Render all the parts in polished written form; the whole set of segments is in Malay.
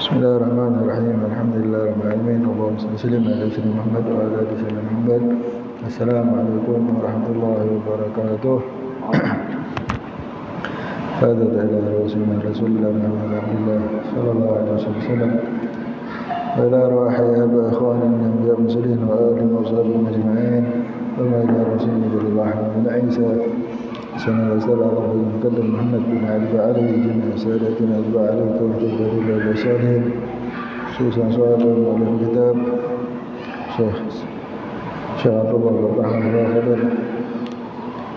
Bismillahirrahmanirrahim. Alhamdulillah rabbil alamin. Allahumma shalli ala sayyidina Muhammad wa ala ali sayyidina Muhammad. Assalamualaikum warahmatullahi wabarakatuh. Hada ila Rasulullah Muhammad sallallahu alaihi wasallam. Wa ila arwahi aba ikhwanina anbiya muslimin wa alihi wa sahbihi ajma'in. Wa ila rasulillah Muhammad Isa سنة رسول الله المقدم محمد بن علي عليه جميع سادتنا أتباع عليه توحيد الله والصالحين خصوصا سؤال الكتاب شيخ عبد الله رحمه الله خبر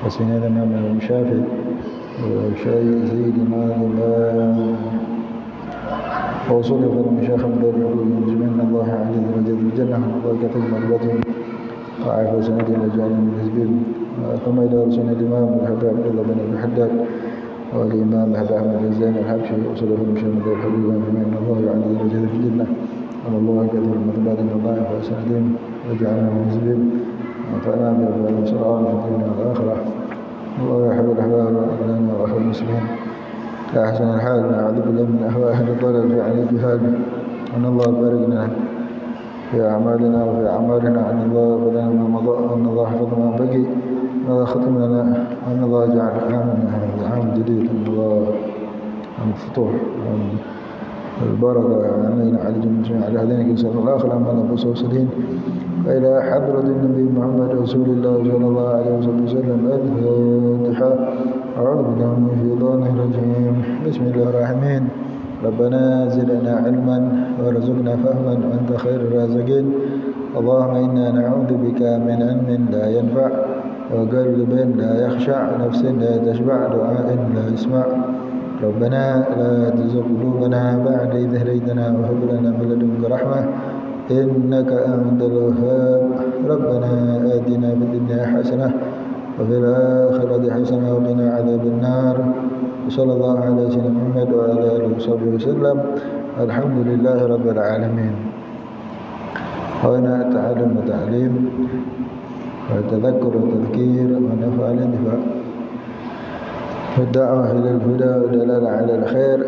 وسنين الإمام الشافعي وشيخ سيدنا الإمام ووصول المشايخ من جميع الله عليه درجات الجنة وبركة مرضاتهم وعافى سنتنا جعلنا من حزبهم ثم إلى رسولنا الإمام الحبيب عبد الله بن أبي حداد والإمام أبي أحمد الزين الحبشي وصله المشاهد من الحبيب من الله عليه درجات في الجنة على الله كثير من بعد الله وسنتهم وجعلنا من حزبهم وانفعنا بأفعال سرعان في الدنيا والآخرة الله يحب الأحباب لنا وأخوة المسلمين لا أحسن الحال نعوذ بالله من أهواء أهل الضلال في عن الجهاد أن الله باركنا في أعمالنا وفي أعمالنا أن الله بدنا ما مضى أن الله حفظ ما بقي أن الله ختم لنا أن الله جعل عام جديد أن الله عن الفتوح البركة علينا على جميع على هذين إن شاء الله الآخر أما نبص وسلين وإلى حضرة النبي محمد رسول الله صلى الله عليه وسلم الفاتحة أعوذ بالله من الشيطان الرجيم بسم الله الرحمن ربنا زدنا علما وارزقنا فهما وأنت خير الرازقين اللهم إنا نعوذ بك من علم لا ينفع وقلب لا يخشع نفس لا تشبع دعاء لا يسمع ربنا لا تزغ قلوبنا بعد إذ هديتنا وهب لنا من لدنك رحمة إنك أنت الوهاب ربنا آتنا في الدنيا حسنة وفي الآخرة حسنة وقنا عذاب النار وصلى الله على سيدنا محمد وعلى آله وصحبه وسلم الحمد لله رب العالمين. هنا تعلم وتعليم وتذكر وتذكير ونفع الانتفاع والدعوة إلى الهدى والدلالة على الخير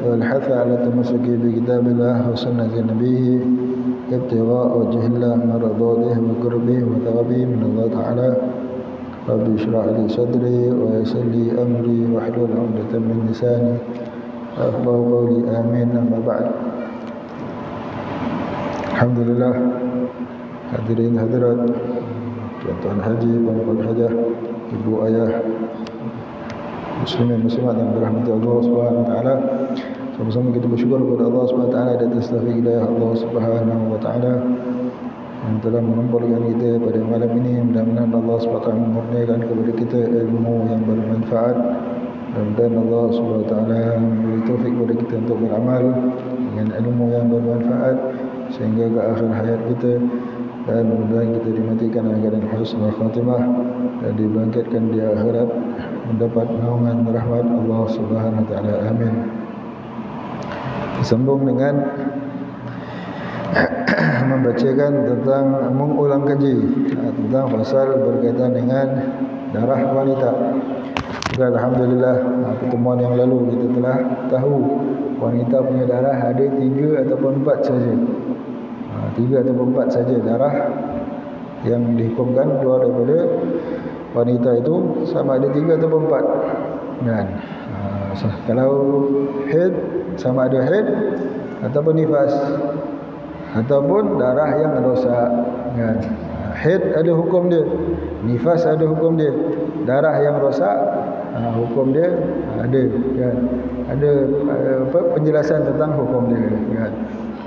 والحث على التمسك بكتاب الله وسنة نبيه ابتغاء وجه الله مرضاته وقربه وثوابه من الله تعالى. رب اشرح لي صدري ويسر لي أمري واحلل عقدة من لساني أفقهوا قولي آمين. أما بعد Alhamdulillah hadirin hadirat tuan-tuan haji, bapak hajah, ibu ayah, muslimin muslimat yang dirahmati Allah Subhanahu wa taala. Sama-sama kita bersyukur kepada Allah Subhanahu wa taala atas taufik hidayah Allah Subhanahu wa taala yang telah mengumpulkan kita pada malam ini. Mudah-mudahan Allah Subhanahu wa taala memurniakan kepada kita ilmu yang bermanfaat. Mudah-mudahan Allah Subhanahu wa taala memberi taufik kepada kita untuk beramal dengan ilmu yang bermanfaat sehingga ke akhir hayat kita, dan mudah-mudahan kita dimatikan dengan husnul khatimah dan dibangkitkan di akhirat mendapat naungan rahmat Allah Subhanahu wa taala. Amin. Sambung dengan membacakan tentang mengulang kaji tentang pasal berkaitan dengan darah wanita. Alhamdulillah, pertemuan yang lalu kita telah tahu wanita punya darah ada 3 ataupun 4 saja. 3 ataupun 4 saja darah yang dihukumkan keluar daripada wanita itu, sama ada 3 ataupun 4. Dan kalau haid, sama ada haid ataupun nifas ataupun darah yang rosak. Kan? Haid ada hukum dia, nifas ada hukum dia, darah yang rosak hukum dia ada. Kan? Ada penjelasan tentang hukum dia. Kan?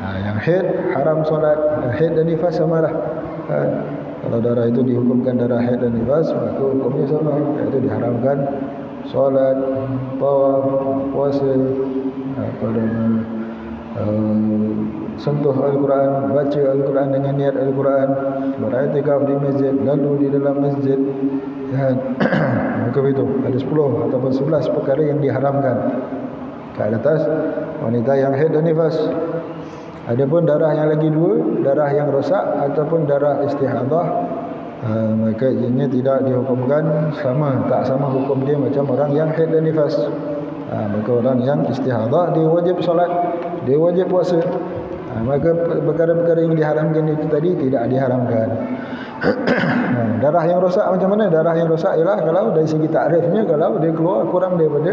Yang haid haram solat, haid dan nifas samalah. Kan? Kalau darah itu dihukumkan darah haid dan nifas, maka hukumnya sama, iaitu diharamkan solat, tawaf, puasa, sentuh Al-Quran, baca Al-Quran dengan niat Al-Quran, beriktikaf di masjid, lalu di dalam masjid. Dan maka itu ada 10 ataupun 11 perkara yang diharamkan ke atas wanita yang haid dan nifas. Adapun darah yang lagi 2, darah yang rosak ataupun darah istihadah, maka ianya tidak dihukumkan sama, tak sama hukum dia macam orang yang haid dan nifas. Maka orang yang istihadah dia wajib solat dia wajib puasa. Maka perkara-perkara yang diharamkan itu tadi tidak diharamkan. Darah yang rosak macam mana? Darah yang rosak ialah kalau dari segi takrifnya, kalau dia keluar kurang daripada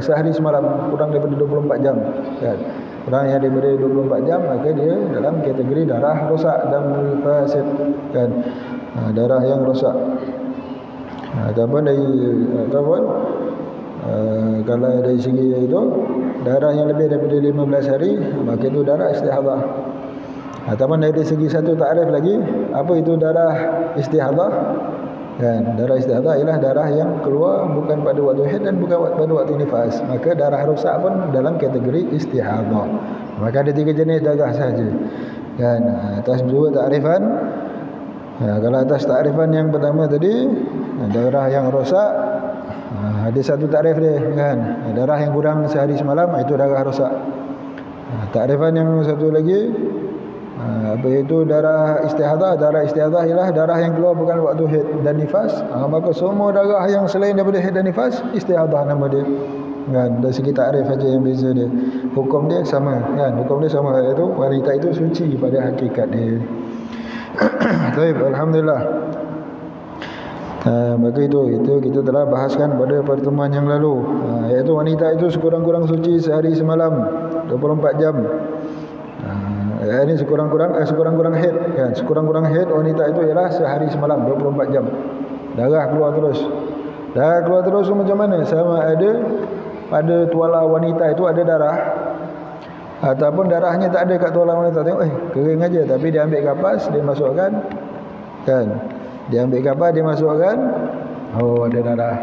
sehari semalam, kurang daripada 24 jam kan. Kurang yang daripada 24 jam, maka dia dalam kategori darah rosak, damul fasid kan. Darah yang rosak. Ataupun kalau dari segi itu darah yang lebih daripada 15 hari, maka itu darah istihadah. Ataupun dari segi satu takrif lagi, apa itu darah istihadah? Kan, darah istihadah ialah darah yang keluar bukan pada waktu haid dan bukan pada waktu nifas. Maka darah rosak pun dalam kategori istihadah. Maka ada 3 jenis darah saja. Kan, atas 2 takrifan. Kalau atas takrifan yang pertama tadi, darah yang rosak, ada 1 takrif dia kan. Darah yang kurang sehari semalam, itu darah rosak. Takrifan yang satu lagi, apa itu darah istihadah? Darah istihadah ialah darah yang keluar bukan waktu haid dan nifas. Maka semua darah yang selain daripada haid dan nifas, istihadah nama dia. Kan, dari segi takrif saja yang beza dia. Hukum dia sama kan, hukum dia sama, iaitu wanita itu suci pada hakikat dia. Baik, alhamdulillah. Maka itu kita telah bahaskan pada pertemuan yang lalu, iaitu wanita itu sekurang-kurang suci sehari semalam 24 jam. Ini sekurang-kurang haid kan. Sekurang-kurang haid wanita itu ialah sehari semalam 24 jam. Darah keluar terus. Darah keluar terus macam mana? Sama ada pada tuala wanita itu ada darah, ataupun darahnya tak ada kat tuala wanita. Tengok kering aja, tapi dia ambil kapas, dia masukkan kan. Dia ambil kapas, dia masukkan, oh ada darah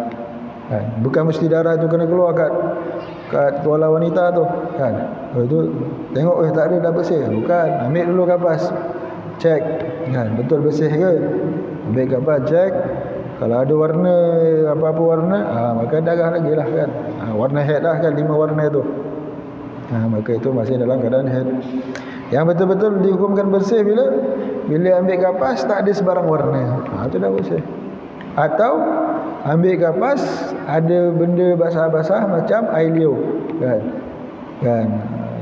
kan. Bukan mesti darah itu kena keluar kat tuala wanita tu kan. Itu tengok tak ada, dah bersih. Bukan, ambil dulu kapas, cek kan, betul bersih ke. Ambil kapas, cek. Kalau ada warna, apa-apa warna, maka darah lagi lah kan. Warna haid lah kan, 5 warna tu. Maka itu masih dalam keadaan haid. Yang betul-betul dihukumkan bersih bila ambil kapas tak ada sebarang warna, itu dah bersih. Atau ambil kapas ada benda basah-basah macam air liur kan,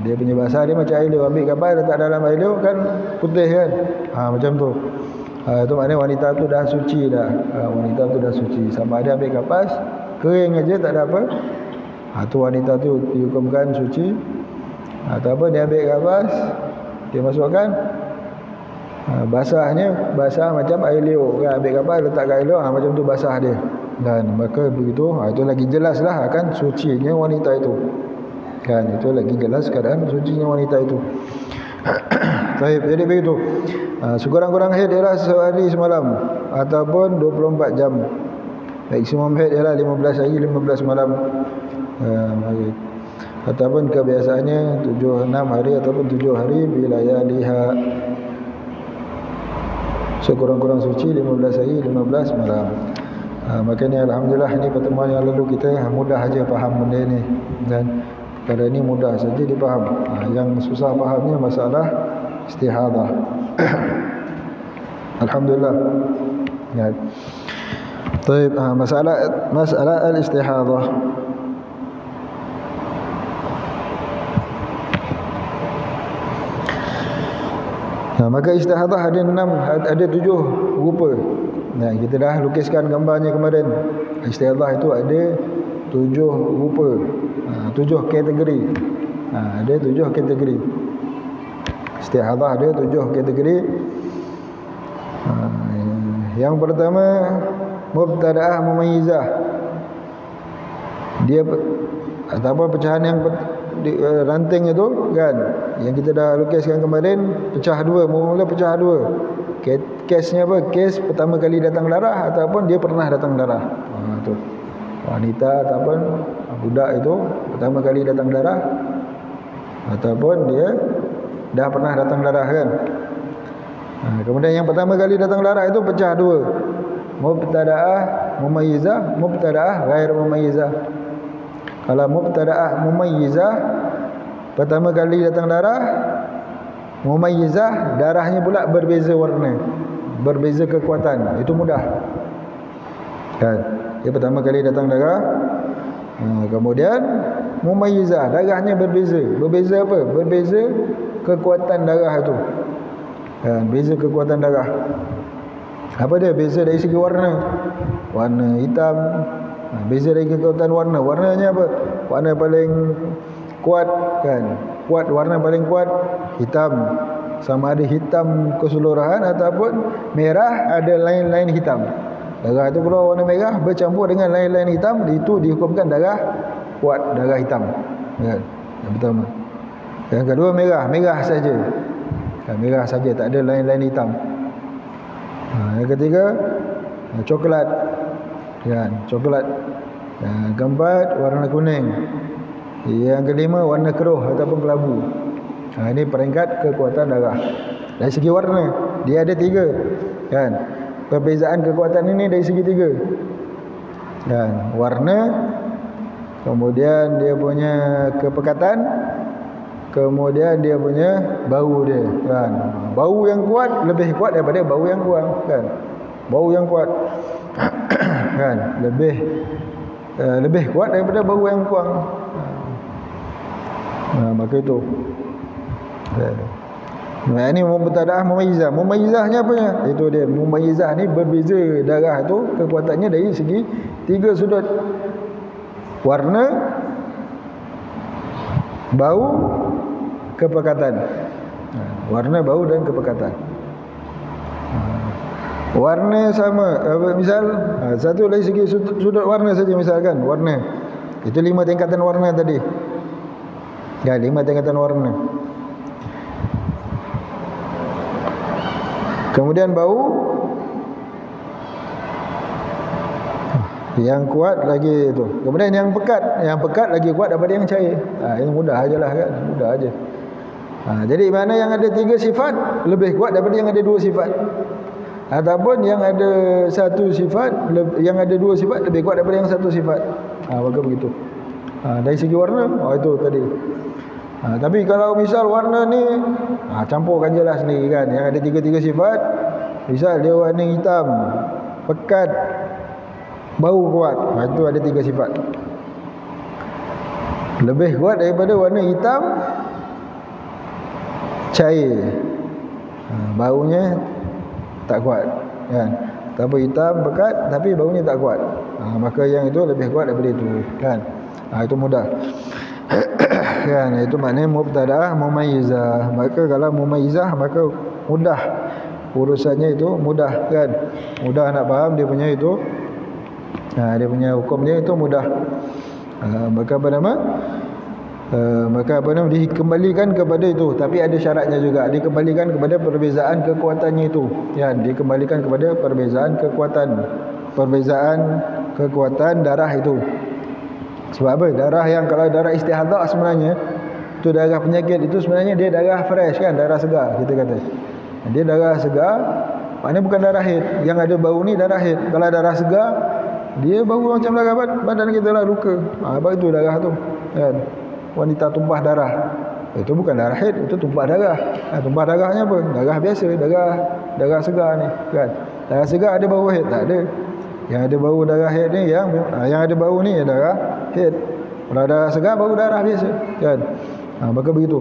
dia punya basah dia macam air liur, ambil kapas letak dalam air liur kan putih kan, macam tu. Itu maknanya wanita tu dah suci dah. Wanita tu dah suci. Sama ada ambil kapas kering aja tak ada apa, tu wanita tu dihukumkan suci. Ataupun dia ambil kapas, dia masukkan, basah macam air liur kan, ambil kapas letak kat air liur, macam tu basah dia. Dan maka begitu, itu lagi jelaslah akan sucinya wanita itu kan. Itu lagi jelas keadaan sucinya wanita itu. Baik, jadi begitu. Sekurang-kurang haid ialah sehari semalam ataupun 24 jam. Maksimum haid ialah 15 hari 15 malam. Ataupun kebiasaannya 6 hari ataupun 7 hari bila liha. Sekurang-kurang suci 15 hari 15 malam. Makanya alhamdulillah, ini pertemuan yang lalu kita mudah aja faham benda ni, dan perkara ini mudah saja dipaham. Yang susah fahamnya masalah istihadah. Alhamdulillah. Ya. Baik, masalah al-istihadah. Maka istihadah ada 7 rupa. Kita dah lukiskan gambarnya kemarin. Istihadah itu ada 7 rupa, 7 kategori. Ada 7 kategori. Istihadah ada 7 kategori. Yang pertama, mubtada'ah mumayyizah. Dia ataupun pecahan yang ranting itu kan, yang kita dah lukiskan kemarin, pecah 2, mula pecah 2. Kesnya apa? Kes pertama kali datang darah ataupun dia pernah datang darah. Tu wanita ataupun budak itu pertama kali datang darah ataupun dia dah pernah datang darah kan. Kemudian yang pertama kali datang darah itu pecah 2. Mubtada'ah mumayyizah, mubtada'ah ghair mumayyizah. Kalau mubtada'ah mumayyizah, pertama kali datang darah, mumayyizah darahnya pula berbeza warna, berbeza kekuatan. Itu mudah kan. Dia pertama kali datang darah, kemudian mumayyizah, darahnya berbeza. Berbeza apa? Berbeza kekuatan darah itu. Beza kekuatan darah. Apa dia? Beza dari segi warna. Warna hitam. Beza dari kekuatan warna. Warnanya apa? Warna paling kuat kan. Kuat, warna paling kuat hitam. Sama ada hitam keseluruhan ataupun merah ada lain-lain hitam. Darah itu keluar warna merah bercampur dengan lain-lain hitam, itu dihukumkan darah kuat, darah hitam. Kan? Yang pertama. Yang kedua merah saja. Merah saja, tak ada lain-lain hitam. Yang ketiga coklat. Kan, coklat. Yang keempat warna kuning. Yang kelima warna keruh ataupun kelabu. Ini peringkat kekuatan darah. Dari segi warna dia ada 3. Kan? Perbezaan kekuatan ini dari segi 3. Kan? Warna, kemudian dia punya kepekatan, kemudian dia punya bau dia. Kan? Bau yang kuat lebih kuat daripada bau yang kurang. Kan? Bau yang kuat kan lebih kuat daripada bau yang kurang. Maka itu. Ini mubtadaah mumayyizah. Mumayyizahnya apa ya? Itu dia. Mumayyizah ni berbeza darah tu kekuatannya dari segi 3 sudut. Warna, bau, kepekatan. Warna, bau dan kepekatan. Warna sama. Misal satu dari segi sudut warna saja misalkan. Warna. Itu 5 tingkatan warna tadi. Ya, 5 tingkatan warna. Kemudian bau yang kuat lagi itu. Kemudian yang pekat lagi kuat daripada yang cair. Ini mudah ajalah kan, mudah aja. Jadi mana yang ada 3 sifat lebih kuat daripada yang ada 2 sifat. Ataupun yang ada 1 sifat, yang ada 2 sifat lebih kuat daripada yang 1 sifat. Maka begitu. Dari segi warna, itu tadi. Tapi kalau misal warna ni campurkan je lah sendiri kan. Yang ada 3 sifat. Misal dia warna hitam, pekat, bau kuat. Itu ada 3 sifat. Lebih kuat daripada warna hitam, cair, baunya tak kuat kan. Tapi hitam, pekat, tapi baunya tak kuat. Maka yang itu lebih kuat daripada itu kan. Itu mudah. Kan, itu maknanya mubtadaah mumayyizah. Maka kalau mumayyizah maka mudah urusannya, itu mudah kan. Mudah nak faham dia punya itu. Dia punya hukum dia itu mudah. Maka apa nama? Dikembalikan kepada itu, tapi ada syaratnya juga. Dikembalikan kepada perbezaan kekuatannya itu. Ya, dikembalikan kepada perbezaan kekuatan darah itu. Sebab apa? Darah yang kalau darah istihadah sebenarnya itu darah penyakit, itu sebenarnya dia darah fresh kan, darah segar kita kata. Dia darah segar, maknanya bukan darah haid. Yang ada bau ni darah haid. Kalau darah segar, dia bau macam darah badan kita lah, luka. Apa itu darah tu kan. Wanita tumpah darah, itu bukan darah haid, itu tumpah darah. Tumpah darahnya apa? Darah biasa, darah segar ni kan. Darah segar ada bau haid? Tak ada. Yang ada bau darah haid ni, yang ada bau ni darah haid. Kalau darah segar bau darah biasa kan. Maka begitu.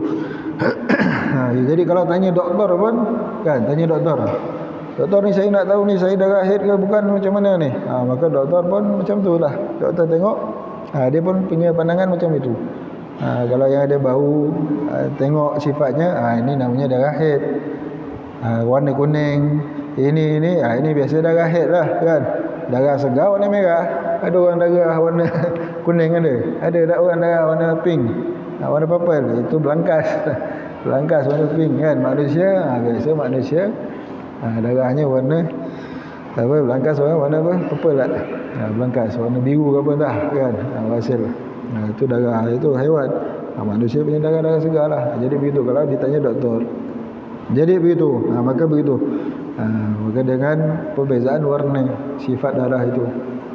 Jadi kalau tanya doktor pun kan, tanya doktor ni saya nak tahu ni saya darah haid ke bukan, macam mana ni. Maka doktor pun macam tu lah. Doktor tengok, dia pun punya pandangan macam itu. Kalau yang ada bau, tengok sifatnya, ini namanya darah haid. Warna kuning, ini biasa darah haid lah kan. Darah segar warna merah. Ada orang darah warna kuning ada tak orang darah warna pink, warna purple, itu belangkas. Belangkas warna pink kan. Manusia, biasa manusia darahnya warna apa, belangkas warna apa, purple lah. Belangkas warna biru ke apa entah kan. Hasil itu darah, itu haiwan. Manusia punya darah segar lah. Jadi begitu kalau ditanya doktor. Jadi begitu. Maka begitu. Maka dengan perbezaan warna sifat darah itu,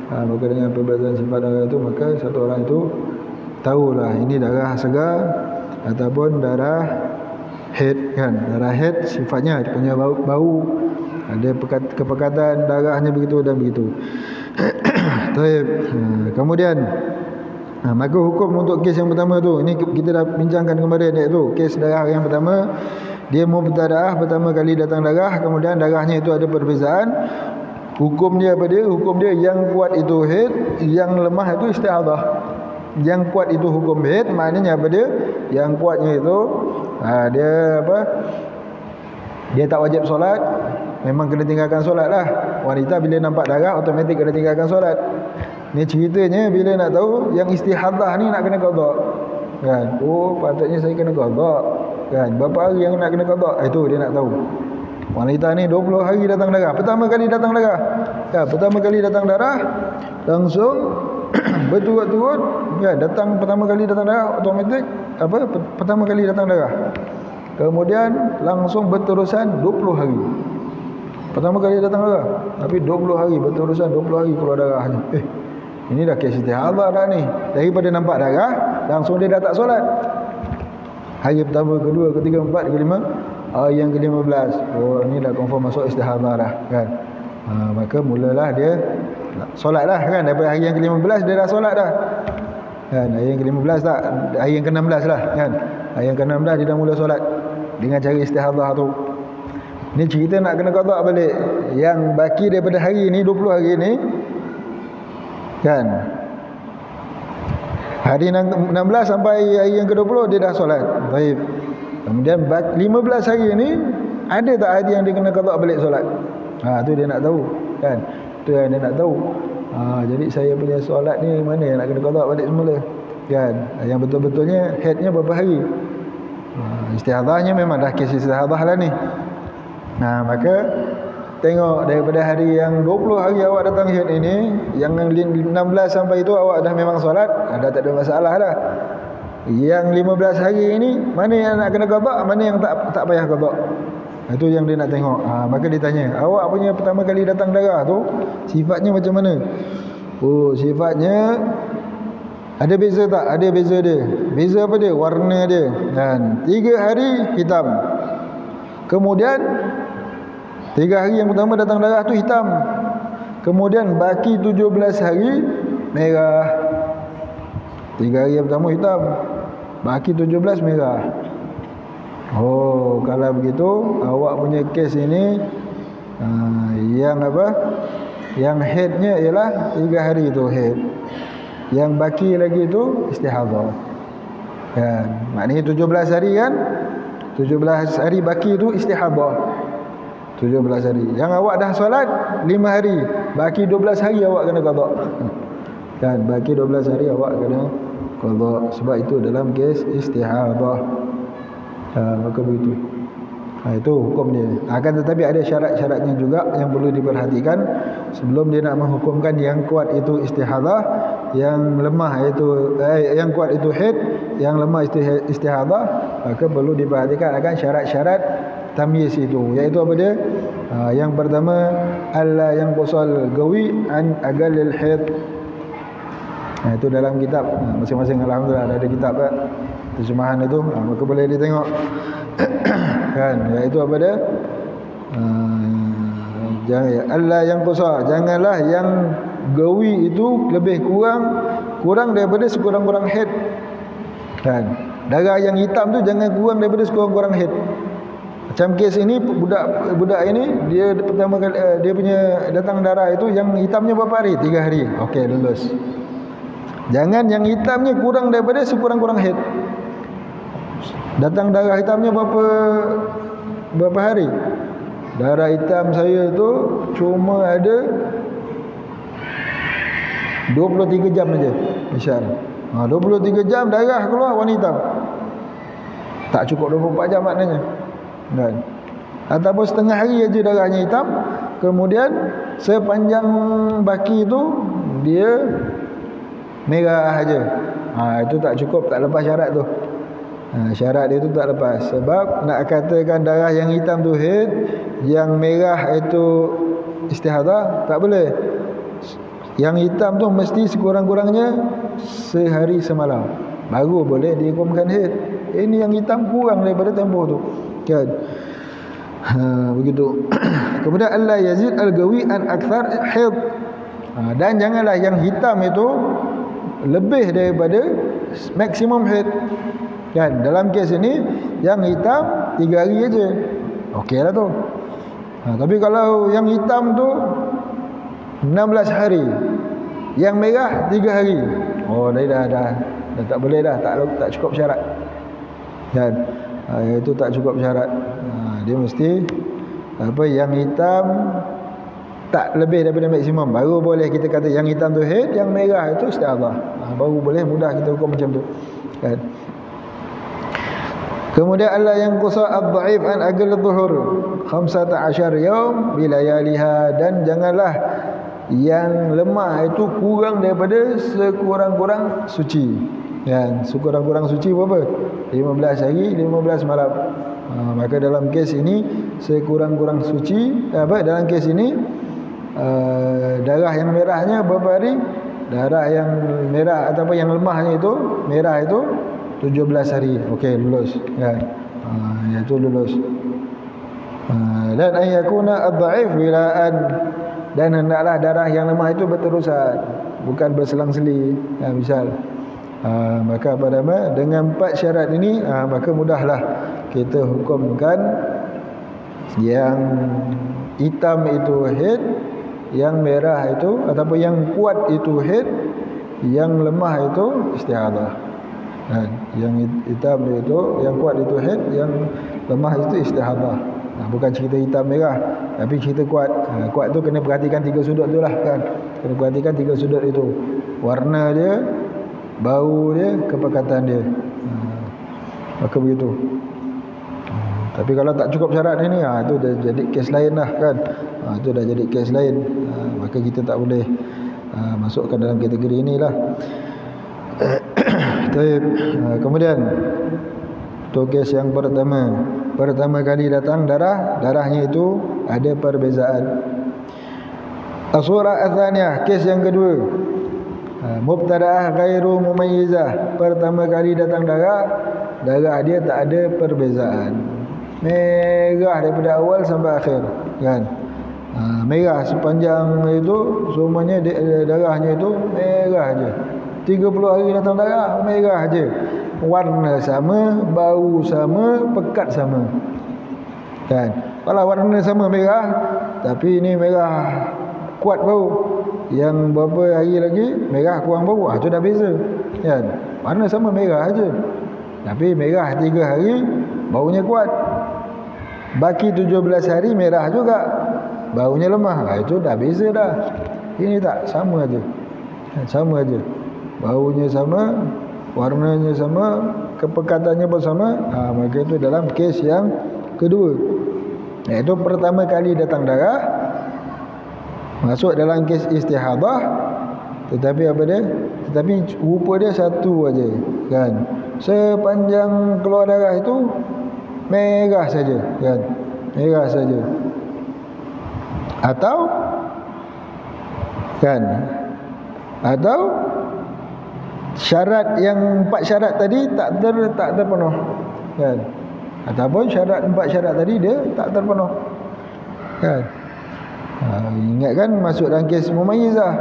maka dengan perbezaan sifat darah itu, maka satu orang itu tahulah ini darah segar ataupun darah haid kan. Darah haid sifatnya punya bau, ada kepekatan darahnya begitu dan begitu. Kemudian Maka hukum untuk kes yang pertama tu, ini kita dah bincangkan kemarin tu. Kes darah yang pertama, dia mubtadaah, pertama kali datang darah, kemudian darahnya itu ada perbezaan. Hukum dia apa dia? Hukum dia yang kuat itu haid, yang lemah itu istihadah. Yang kuat itu hukum haid, maknanya apa dia? Yang kuatnya itu dia apa? Dia tak wajib solat, memang kena tinggalkan solat lah. Wanita bila nampak darah automatik kena tinggalkan solat. Ni ceritanya bila nak tahu yang istihadah ni nak kena qada. Kan? Oh, patutnya saya kena qada. Kan? Berapa hari yang nak kena qada? Itu dia nak tahu. Wanita ni 20 hari datang darah. Pertama kali datang darah. Kan? Pertama kali datang darah langsung berturut-turut ya, datang pertama kali datang darah automatik apa? Pertama kali datang darah. Kemudian langsung berterusan 20 hari. Pertama kali datang darah, tapi 20 hari berterusan 20 hari keluar darahnya. Ini dah kes istihadah dah ni. Daripada nampak darah, langsung dia dah tak solat. Hari pertama, kedua, ketiga, empat, kelima, hari yang ke-15. Oh, ni dah confirm masuk istihadah dah, kan. Maka mulalah dia solat dah, kan. Daripada hari yang ke-15 dia dah solat dah. Kan, hari yang ke-15 tak, hari yang ke-16 lah, kan. Hari yang ke-16 dia dah mula solat dengan cara istihadah tu. Ni cerita nak kena qada balik. Yang baki daripada hari ni 20 hari ni, kan, hari 16 sampai hari yang ke-20 dia dah solat. Baik. Kemudian 15 hari ni ada tak hari yang dia kena qada balik solat? Tu dia nak tahu, kan. Tu yang dia nak tahu. Jadi saya punya solat ni mana yang nak kena qada balik semula, kan. Yang betul-betulnya haidnya berapa hari? Istihadahnya memang dah kes istihadah lah ni. Maka tengok daripada hari yang 20 hari awak datang haid ini, yang 16 sampai itu awak dah memang solat, dah tak ada masalah dah. Yang 15 hari ini mana yang nak kena qada, mana yang tak payah qada. Itu yang dia nak tengok. Maka dia tanya, awak punya pertama kali datang darah tu sifatnya macam mana? Oh, sifatnya ada beza tak? Ada beza dia. Beza apa dia? Warna dia. Dan 3 hari hitam. Kemudian 3 hari yang pertama datang darah tu hitam. Kemudian baki 17 hari merah. 3 hari yang pertama hitam, baki 17 merah. Oh, kalau begitu awak punya kes ini yang apa? Yang haidnya ialah 3 hari itu haid. Yang baki lagi itu istihadah. Kan? Maknanya 17 hari kan? 17 hari baki itu istihadah. 17 hari. Yang awak dah solat 5 hari, baki 12 hari awak kena qada. Kan, baki 12 hari awak kena qada. Sebab itu dalam kes istihadah. Maka begitu. Itu hukum dia. Akan tetapi ada syarat-syaratnya juga yang perlu diperhatikan sebelum dia nak menghukumkan yang kuat itu istihadah, yang lemah itu yang kuat itu haid, yang lemah itu istihadah. Maka perlu diperhatikan akan syarat-syarat tamyiz itu, iaitu apa dia? Yang pertama, alla yang qasal gawi an agalil haid. Itu dalam kitab masing-masing, alhamdulillah ada kitab terjemahan itu. Maka boleh ditengok. Kan, iaitu apa dia? Allah yang qasal, janganlah yang gawi itu lebih kurang daripada sekurang-kurang haid. Kan, darah yang hitam tu jangan kurang daripada sekurang-kurang haid. Macam kes ini, budak ini dia pertama kali dia punya datang darah itu yang hitamnya berapa hari? 3 hari. Okey, lulus. Jangan yang hitamnya kurang daripada sekurang-kurang haid. Datang darah hitamnya berapa hari? Darah hitam saya tu cuma ada 23 jam aja. Misal 23 jam darah keluar warna hitam. Tak cukup 24 jam maknanya. Kan? Ataupun setengah hari aja darahnya hitam, kemudian sepanjang baki itu dia merah aja. Itu tak cukup, tak lepas syarat tu. Syarat dia tu tak lepas. Sebab nak katakan darah yang hitam tu haid, yang merah itu istihadah, tak boleh. Yang hitam tu mesti sekurang-kurangnya sehari semalam baru boleh dihukumkan haid. Ini yang hitam kurang daripada tempoh tu, kan. Begitu. Kemudian alla yazid al-gawi an akthar haid. Dan janganlah yang hitam itu lebih daripada maksimum haid. Kan dalam kes ini yang hitam 3 hari aja. Okeylah tu. Tapi kalau yang hitam tu 16 hari, yang merah 3 hari. Oh, dah tak boleh dah, tak cukup syarat. Dan itu tak cukup syarat. Dia mesti yang hitam tak lebih daripada maksimum, baru boleh kita kata yang hitam tu haid, yang merah itu istihadah. Baru boleh mudah kita hukum macam tu. Kan? Kemudian Allah yang qasa ad-dhaif an aqall adh-dhuhur 15 yaum bilayaliha, dan janganlah yang lemah itu kurang daripada sekurang-kurang suci. Ya, sekurang-kurang suci berapa? 15 hari 15 malam. Maka dalam kes ini sekurang-kurang suci dalam kes ini darah yang merahnya berapa hari? Darah yang merah ataupun yang lemahnya itu merah itu 17 hari. Okey, lulus kan. Iaitu lulus. Dan ayakuna ad-dhaif wilaan, dan hendaklah darah yang lemah itu berterusan, bukan berselang-seli. Misal maka pada dengan 4 syarat ini maka mudahlah kita hukumkan yang hitam itu haid, yang merah itu ataupun yang kuat itu haid, yang lemah itu istihadah. Yang hitam itu, yang kuat itu haid, yang lemah itu istihadah. Bukan cerita hitam merah, tapi cerita kuat. Kuat tu kena perhatikan 3 sudut tu lah kan. Kena perhatikan 3 sudut itu. Warna dia, bau dia, kepekatan dia. Maka begitu. Tapi kalau tak cukup syarat ini, itu dah jadi kes lain lah kan. Itu dah jadi kes lain. Maka kita tak boleh masukkan dalam kategori inilah. Kemudian tu kes yang pertama kali datang darahnya itu ada perbezaan. As-surah ats-tsaniyah, kes yang kedua, mubtada'ah ghairu mumayyizah, pertama kali datang darah dia tak ada perbezaan, merah daripada awal sampai akhir kan. Merah sepanjang itu semuanya darahnya itu merah aja. 30 hari datang darah merah aja. Warna sama, bau sama, pekat sama. Kan? Kalau warna sama merah, tapi ini merah kuat bau, yang beberapa hari lagi merah kurang bau, itu dah beza. Kan? Warna sama merah aja. Tapi merah 3 hari baunya kuat. Baki 17 hari merah juga, baunya lemah. Itu dah beza dah. Ini tak sama aja. Sama aja. Baunya sama, warnanya sama, kepekatannya pun sama. Maka itu dalam kes yang kedua, iaitu pertama kali datang darah masuk dalam kes istihadah, tetapi apa dia? Tetapi rupa dia satu aja kan. Sepanjang keluar darah itu merah saja kan. Merah saja. Atau syarat yang 4 syarat tadi tak terpenuh kan. Ataupun 4 syarat tadi dia tak terpenuh kan. Ingat kan masuk dalam kes mumayyizah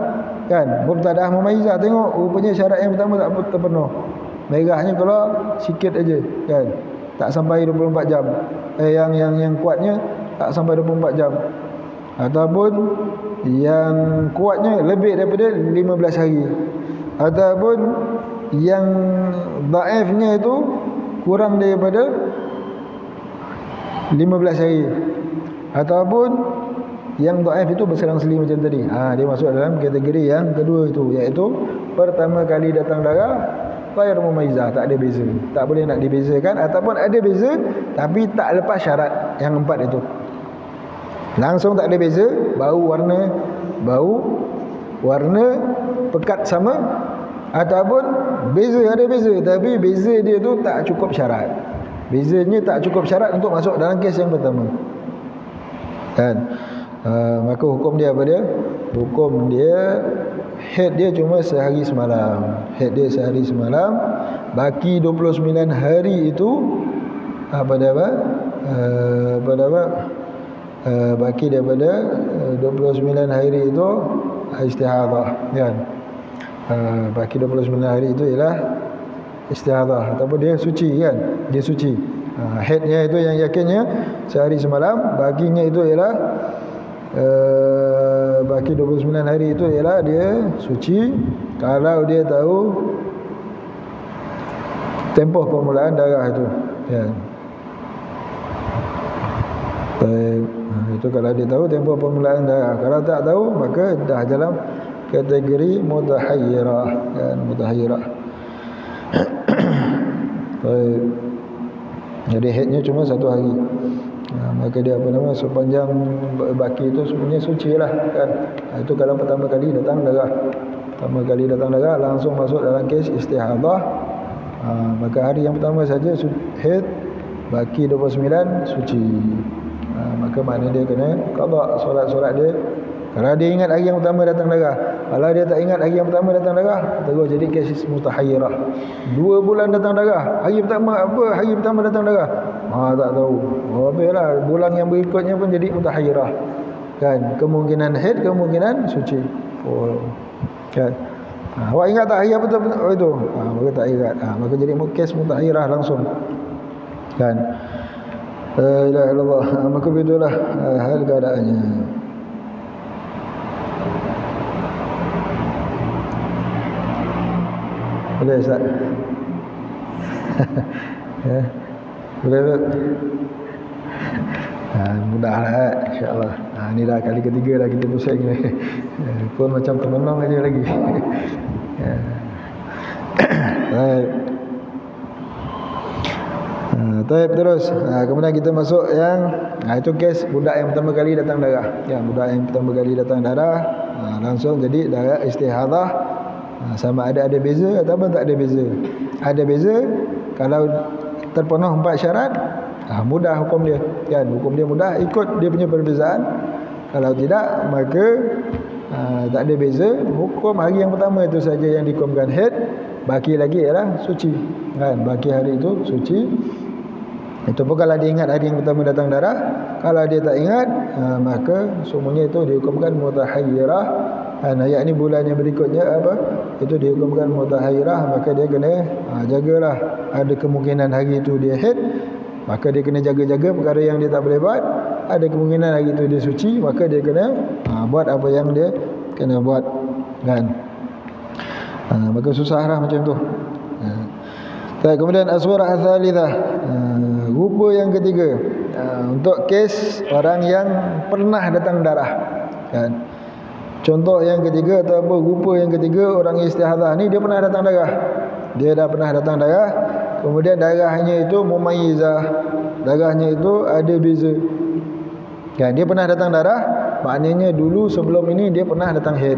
kan, mubtadaah mumayyizah, tengok rupanya syarat yang pertama tak terpenuh. Merahnya kalau sikit aja kan, tak sampai 24 jam. Yang kuatnya tak sampai 24 jam. Ataupun yang kuatnya lebih daripada 15 hari. Ataupun yang dhaifnya itu kurang daripada 15 hari. Ataupun yang dhaif itu berselang-seli macam tadi. Dia masuk dalam kategori yang kedua itu, iaitu pertama kali datang darah ghair mumayyizah, tak ada beza. Tak boleh nak dibezakan, ataupun ada beza tapi tak lepas syarat yang 4 itu. Langsung tak ada beza, bau warna pekat sama, ataupun ada beza tapi beza dia tu tak cukup syarat. Bezanya tak cukup syarat untuk masuk dalam kes yang pertama. Kan? Maka hukum dia apa dia? Hukum dia haid dia cuma sehari semalam. Haid dia sehari semalam, baki 29 hari itu baki daripada 29 hari itu istihadah kan. baki 29 hari itu ialah istihadah ataupun dia suci kan, dia suci. Haidnya itu yang yakinnya sehari semalam, baginya itu ialah baki 29 hari itu ialah dia suci kalau dia tahu tempoh permulaan darah itu kan. Itu kalau dia tahu tempoh permulaan darah. Kalau tak tahu maka dah dalam kategori mutahayyirah kan, mutahayyirah. Jadi haidnya cuma 1 hari. Maka dia apa nama, sepanjang baki itu sebenarnya suci lah kan. Itu kalau pertama kali datang darah. Pertama kali datang darah langsung masuk dalam kes istihadah. Maka hari yang pertama saja haid, baki 29 suci. Maka maknanya dia kena qada solat-solat dia. Kalau dia ingat hari yang pertama datang darah, kalau dia tak ingat hari yang pertama datang darah, terus jadi kes mutahayyirah. 2 bulan datang darah, hari pertama apa? Hari pertama datang darah. Tak tahu. Habislah bulan yang berikutnya pun jadi mutahayyirah. Kan, kemungkinan haid, kemungkinan suci. Kan. Awak ingat tak hari apa tu? Itu. Maka tak ingat. Maka jadi kes mutahayyirah langsung. Kan. La ilaha illallah. Maka begitulah hal keadaannya. Boleh Ustaz? Ya. Boleh tak? Mudahlah insya-Allah. Ini dah kali ketiga dah kita pusing ni. Pun macam termenung aja lagi. Baik. Baik, terus. Kemudian kita masuk yang itu kes budak yang pertama kali datang darah. Ya, budak yang pertama kali datang darah langsung jadi darah istihadah. Sama ada beza ataupun tak ada beza. Ada beza kalau terpenuh 4 syarat, mudah hukum dia kan, hukum dia mudah, ikut dia punya perbezaan. Kalau tidak maka tak ada beza, hukum hari yang pertama itu saja yang dihukumkan haid, baki lagi ialah suci kan, baki hari itu suci. Itu pun kalau dia ingat hari yang pertama datang darah. Kalau dia tak ingat maka semuanya itu dihukumkan mutahayyirah. Yakni bulan yang berikutnya apa? Itu dihukumkan mutahayyirah, maka dia kena jagalah. Ada kemungkinan hari itu dia haid, maka dia kena jaga-jaga perkara yang dia tak boleh buat. Ada kemungkinan hari itu dia suci, maka dia kena buat apa yang dia kena buat kan. Maka susahlah macam tu. Kemudian as-surah ats-tsalitsah, rupa yang ketiga, untuk kes orang yang pernah datang darah kan. Contoh yang ketiga atau apa, rupa yang ketiga, orang istihadah ni dia pernah datang darah. Dia dah pernah datang darah, kemudian darahnya itu mumayyizah, darahnya itu ada beza kan. Dia pernah datang darah, maknanya dulu sebelum ini dia pernah datang haid.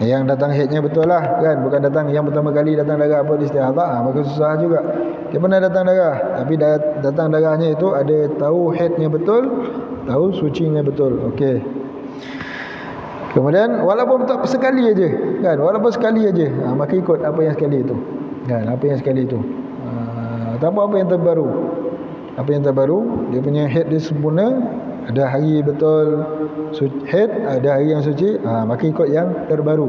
Yang datang haidnya betul lah kan, bukan datang yang pertama kali datang darah apa istihadah. Maka susah juga. Dia pernah datang darah, tapi datang darahnya itu ada tahu haidnya betul, tahu sucinya betul. Okey. Kemudian walaupun tak sekali aja kan, walaupun sekali aja, maka ikut apa yang sekali itu kan, apa yang sekali itu. Tak apa yang terbaru. Apa yang terbaru, dia punya haid dia sempurna, ada hari betul haid, ada hari yang suci, maka ikut yang terbaru.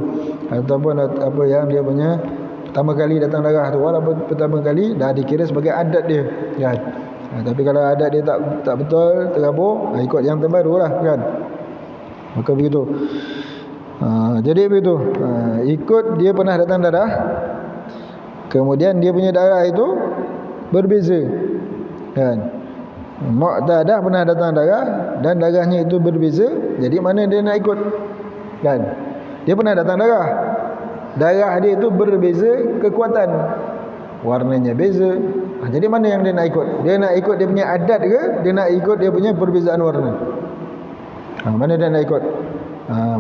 Ataupun apa yang dia punya pertama kali datang darah tu, walaupun pertama kali dah dikira sebagai adat dia kan. Tapi kalau adat dia tak betul, terabur, ikut yang terbaru lah kan. Maka begitu. Jadi begitu. Ikut dia pernah datang darah, kemudian dia punya darah itu berbeza kan. Mu'tadah pernah datang darah dan darahnya itu berbeza. Jadi mana dia nak ikut kan? Dia pernah datang darah, darah dia itu berbeza kekuatan, warnanya beza. Jadi mana yang dia nak ikut? Dia nak ikut dia punya adat ke? Dia nak ikut dia punya perbezaan warna? Mana dia nak ikut?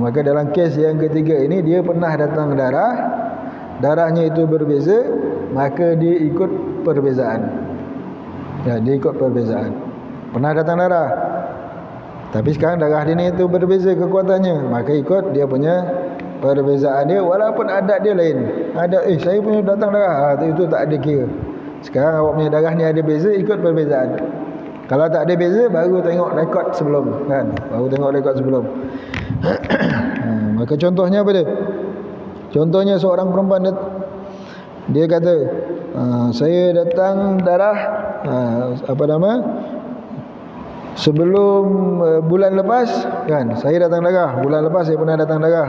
Maka dalam kes yang ketiga ini, dia pernah datang darah, darahnya itu berbeza, maka dia ikut perbezaan. Ya, dia ikut perbezaan. Pernah datang darah, tapi sekarang darah dia ni itu berbeza kekuatannya, maka ikut dia punya perbezaan dia, walaupun adat dia lain. Adat saya punya datang darah, itu tak ada kira. Sekarang awak punya darah ni ada beza, ikut perbezaan. Kalau tak ada beza, baru tengok rekod sebelum kan, baru tengok rekod sebelum. Maka contohnya apa dia? Contohnya seorang perempuan dia kata, saya datang darah apa nama, sebelum bulan lepas kan, saya datang darah. Bulan lepas saya pernah datang darah.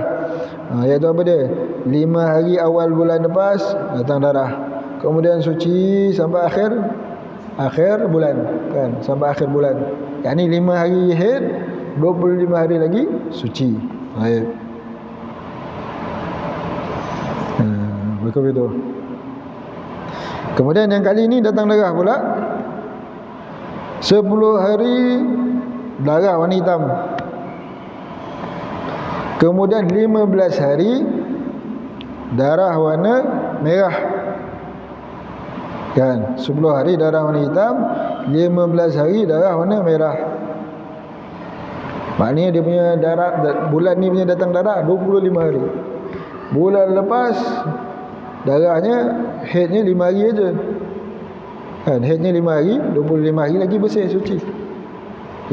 Iaitu apa dia? 5 hari awal bulan lepas datang darah. Kemudian suci sampai akhir bulan kan, sampai akhir bulan. Yang ni 5 hari haid, 25 hari lagi suci. Baik. Betul. Kemudian yang kali ini datang darah pula 10 hari darah warna hitam. Kemudian 15 hari darah warna merah. Kan, 10 hari darah warna hitam, 15 hari darah warna merah. Maknanya dia punya darah, bulan ni punya datang darah 25 hari. Bulan lepas darahnya, haidnya 5 hari aja. Kan, haidnya 5 hari, 25 hari lagi bersih, suci.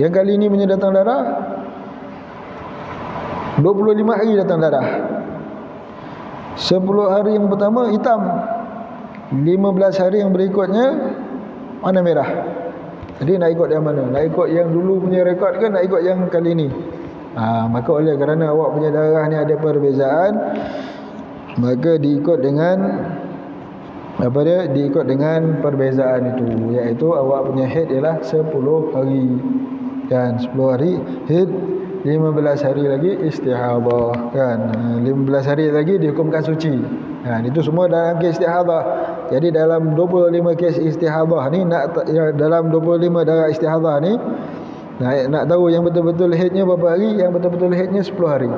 Yang kali ini punya datang darah 25 hari datang darah. 10 hari yang pertama hitam, 15 hari yang berikutnya warna merah. Jadi nak ikut yang mana? Nak ikut yang dulu punya rekod ke nak ikut yang kali ni? Maka oleh kerana awak punya darah ni ada perbezaan, maka diikut dengan apa dia? Diikut dengan perbezaan itu, iaitu awak punya haid ialah 10 hari. Kan, 10 hari haid, 15 hari lagi istihadah. Kan, 15 hari lagi dihukumkan suci. Kan, itu semua dalam kes istihadah. Jadi dalam 25 kes istihadah ni, dalam 25 darah istihadah ni, nak tahu yang betul-betul haidnya berapa hari, yang betul-betul haidnya 10 hari.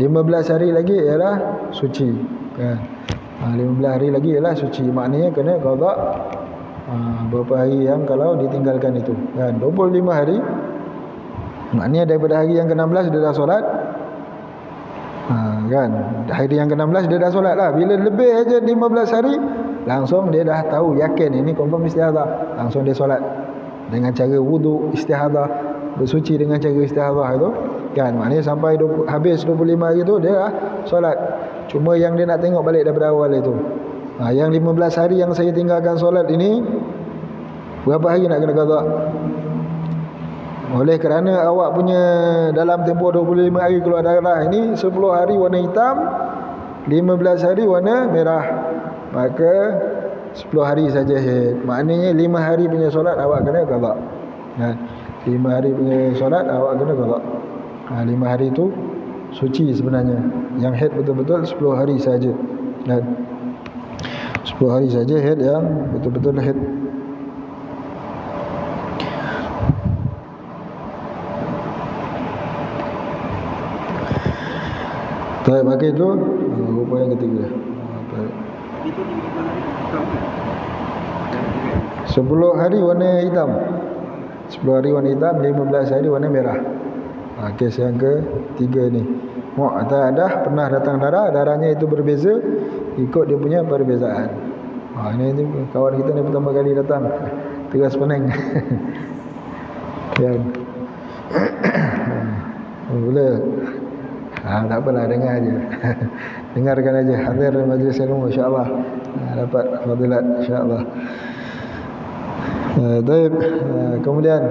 15 hari lagi ialah suci. Kan, 15 hari lagi ialah suci. Maknanya kena qada berapa hari yang kalau ditinggalkan itu. Kan, 25 hari. Maknanya daripada hari yang ke-16 dia dah solat. Kan, hari yang ke-16 dia dah solat lah. Bila lebih aja 15 hari, langsung dia dah tahu, yakin ini confirm istihadah. Langsung dia solat dengan cara wudu istihadah, bersuci dengan cara istihadah itu. Kan, maknanya sampai habis 25 hari tu dia dah solat. Cuma yang dia nak tengok balik daripada awal itu, yang 15 hari yang saya tinggalkan solat ini, berapa hari nak kena qada? Oleh kerana awak punya dalam tempoh 25 hari keluar darah ini 10 hari warna hitam, 15 hari warna merah, maka 10 hari saja haid. Maknanya 5 hari punya solat awak kena qada. 5 hari punya solat awak kena qada. 5 hari itu suci sebenarnya. Yang haid betul-betul 10 hari saja. 10 hari saja haid yang betul-betul haid. Baik, maka itu rupa yang ketiga. 10 hari warna hitam, 10 hari warna hitam, 15 hari warna merah. Kes yang ketiga ni, mu'tadah, pernah datang darah, darahnya itu berbeza ikut dia punya perbezaan. Ini kawan kita ni pertama kali datang, Teras Penang. Kan, boleh. Tak apalah, dengar aja. Dengarkan aja, hadir majlis ilmu insya-Allah. Dapat fadilat insya-Allah. Baik, kemudian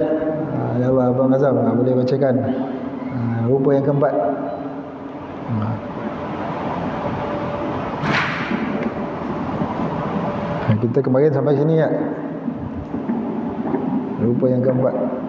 ya Allah, Abang Azam boleh bacakan rupa yang keempat. Kita kemarin sampai sini ya. Rupa yang keempat.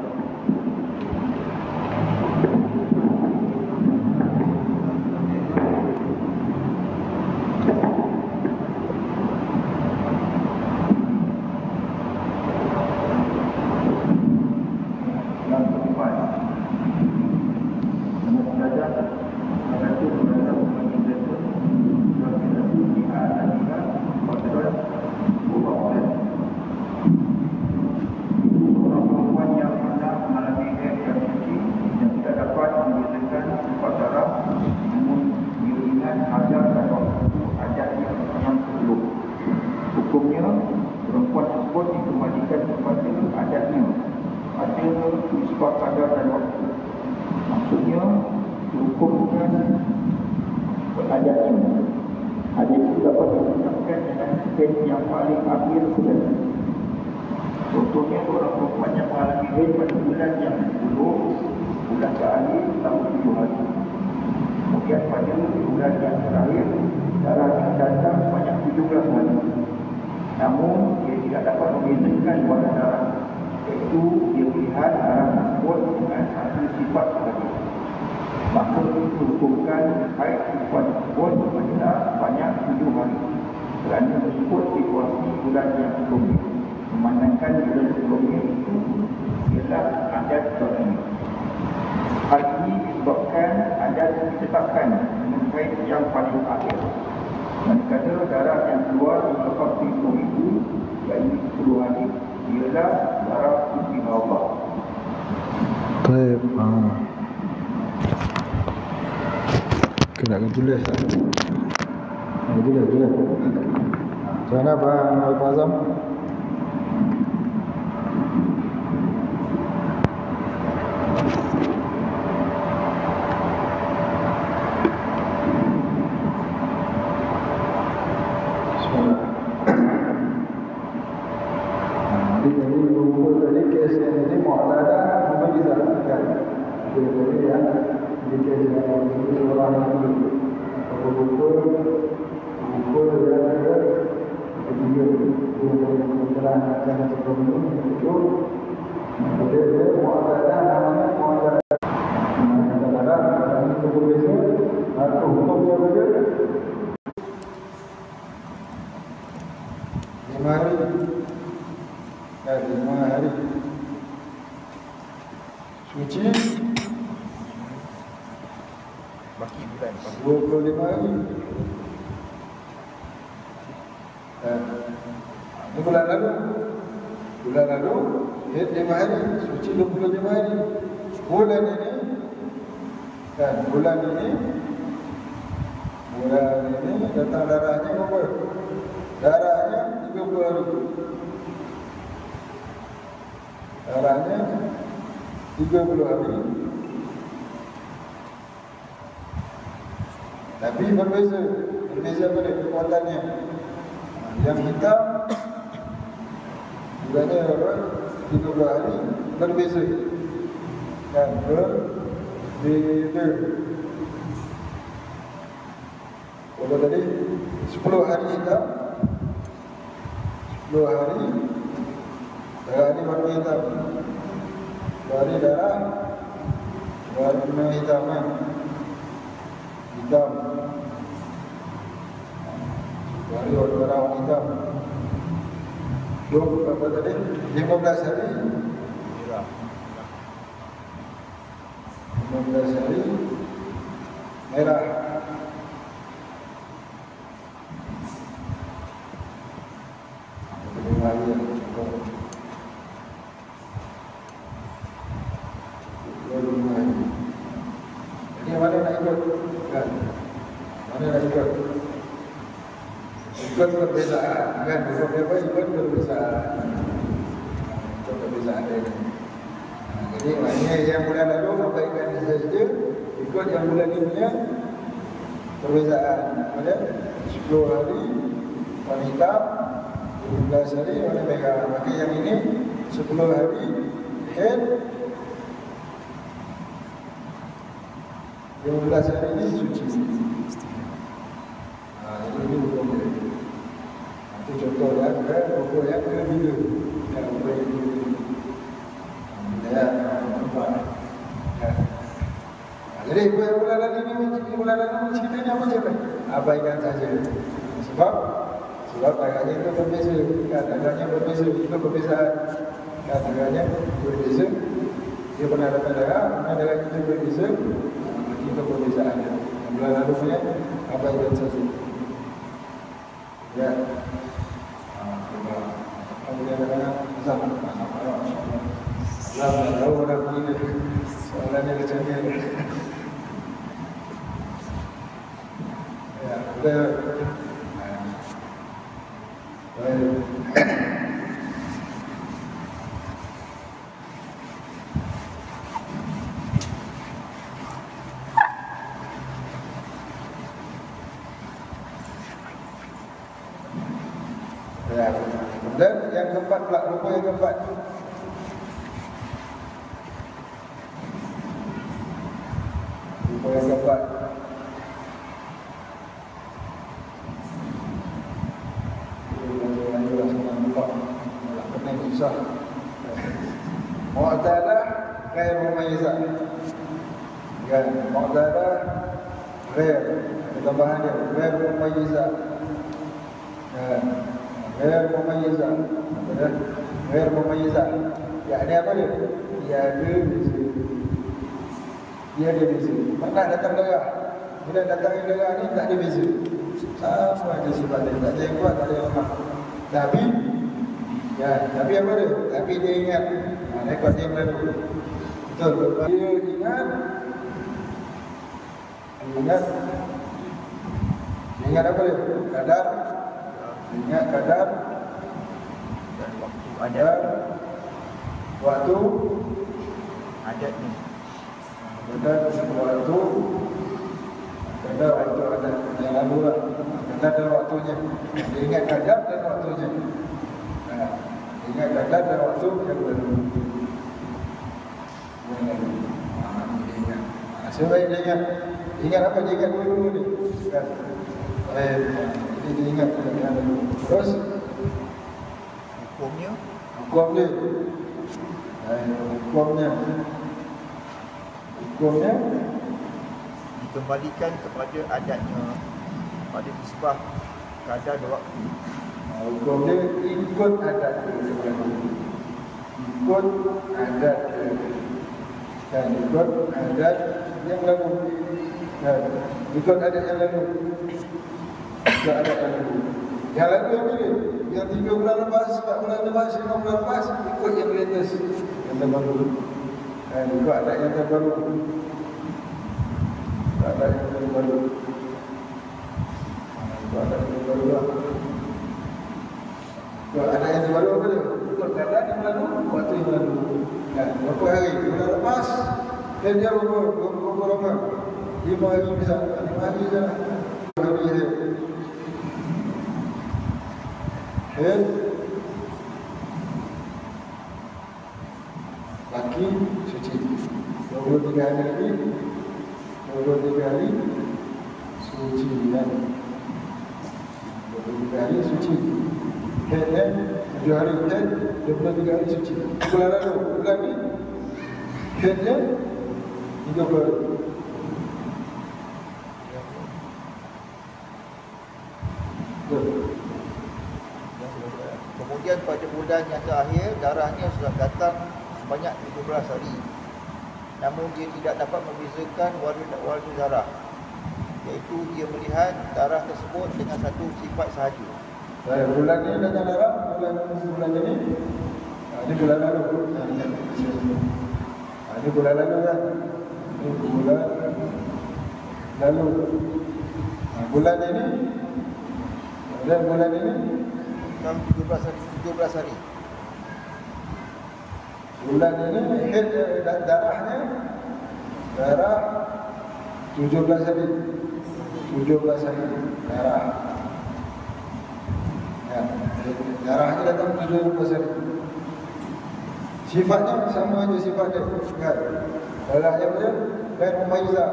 hajatnya. Hajat itu dapat ditetapkan dengan haid yang paling akhir sekali. Contohnya seorang perempuan yang mengalami haid pada bulan yang 10, bulan terakhir tahun 7 hari. Kemudian pada bulan yang terakhir darahnya datang sebanyak 17 hari. Namun dia tidak dapat membezakan warna darah, iaitu dia melihat darah tersebut dengan satu sifat sahaja. Maka dihukumkan haid sifat tersebut adalah banyak 7 hari, kerana mengikut situasi bulan yang sebelumnya. Memandangkan bulan sebelumnya itu ialah adat syar'i. Hal ini disebabkan adat ditetapkan dengan haid yang paling akhir. Manakala darah yang keluar di lepas pintu itu, iaitu 10 hari, ialah darah suci Allah. Baik. Kena tulis. Tulis. Macam mana Pak Azam? Lima hari suci baki bulan 25 hari. Ini bulan lalu haid 5 hari, suci 25 hari. Bulan ini datang darahnya berapa? Darahnya 30 hari. Darahnya 30 hari. Tapi berbeza pada kekuatannya. Yang hitam bulannya berapa? 30 hari berbeza. Dan berbeza. Kalau tadi 10 hari hitam, 10 hari darah ini warna hitam. Dari darah warna hitam. Dari darah warna hitam. 20 apa tadi? 15 hari. 15 hari merah. Jadi mana nak ikut? Mana nak ikut? Ikut perbezaan, kan? Ikut perbezaan. Ikut perbezaan ini. Jadi maknanya yang bulan lalu abaikan saja, ikut yang bulan ini punya perbezaan. Ada 10 hari warna hitam, 15 hari warna merah. Maka yang ini 10 hari haid, 15 hari ini suci. Jadi ini hukum dia. Itu contoh ya, hukum yang berbeza. Yang berbeza. Jadi bulan lalu ceritanya apa saja? Abaikan saja. Sebab agaknya itu berbeza. Agaknya berbeza. Itu perbezaan. Agaknya berbeza. Dia pernah dapat darah, darah kita berbeza. Itu perbezaannya. Bulan lalu punya abaikan saja. Ya. Kemudian kadang-kadang zaman Allah tahu orang ini soalannya macam ni. Ya, betul. Ya. Dan yang keempat pula, rukun yang keempat. Rukun yang keempat. Susah. Mu'tadah ghair mumayyizah. Kan, mu'tadah ghair, tambahan dia ghair mumayyizah. Kan, ghair mumayyizah. Ghair mumayyizah. Ya, ada apa dia? Dia ada beza. Dia ada beza. Mana datang darah? Bila datang darah ni tak ada beza. Sama ada sifat dia, tak ada yang kuat, tak ada yang lemah. Tapi tapi apa dia? Tapi dia ingat rekod dia berlalu. Betul. Dia ingat apa dia? Kadar. Dia ingat kadar dan waktu adat. Waktu Adat ni. kadar waktu adat yang lalu lah. Kadar dan waktunya. Dia ingat kadar dan waktunya. Ingat kadar dan waktu yang berlalu. Dia ingat. Sebaik dia ingat. Ingat apa? Dia ingat dulu ni. Kan? Dia ingat yang lalu. Terus Hukumnya dikembalikan kepada adatnya, pada nisbah kadar dan waktu. Hukum dia ikut adat dia. Ikut adat dia. Dan ikut adat yang lalu. Dan ikut adat yang lalu. Ikut adat yang lalu. Yang lalu yang bila? Yang 3 bulan lepas, 4 bulan lepas, 5 bulan lepas, ikut yang latest, yang terbaru. Dan ikut adat yang terbaru. Ikut adat yang terbaru. Ikut adat yang terbaru lah. Ada yang baru apa dia? Ikut kadar yang lalu, waktu yang lalu. Berapa hari? Bulan lepas, dan dia berapa lama? 5 hari misalnya. 5 hari je lah. 5 hari je. Laki suci. 23 hari lagi. 23 hari suci kan? 23 hari suci. Head 7 hari head, 23 hari suci. Bulan lalu, bulan ni headnya 30 hari. Kemudian pada bulan yang terakhir darahnya sudah datang sebanyak 17 hari. Namun dia tidak dapat membezakan warna darah, iaitu dia melihat darah tersebut dengan satu sifat sahaja. Bulan ni datang darah, bulan ini. Ini bulan lalu. Ini bulan lalu kan. Ini bulan lalu. Bulan ini dan bulan ini 17 hari. Bulan ini head darah 17 hari. 17 hari darah. Ya, darahnya datang 17 hari. Sifatnya sama aja sifat dia. Kan? Darahnya dia dan mumayyizah.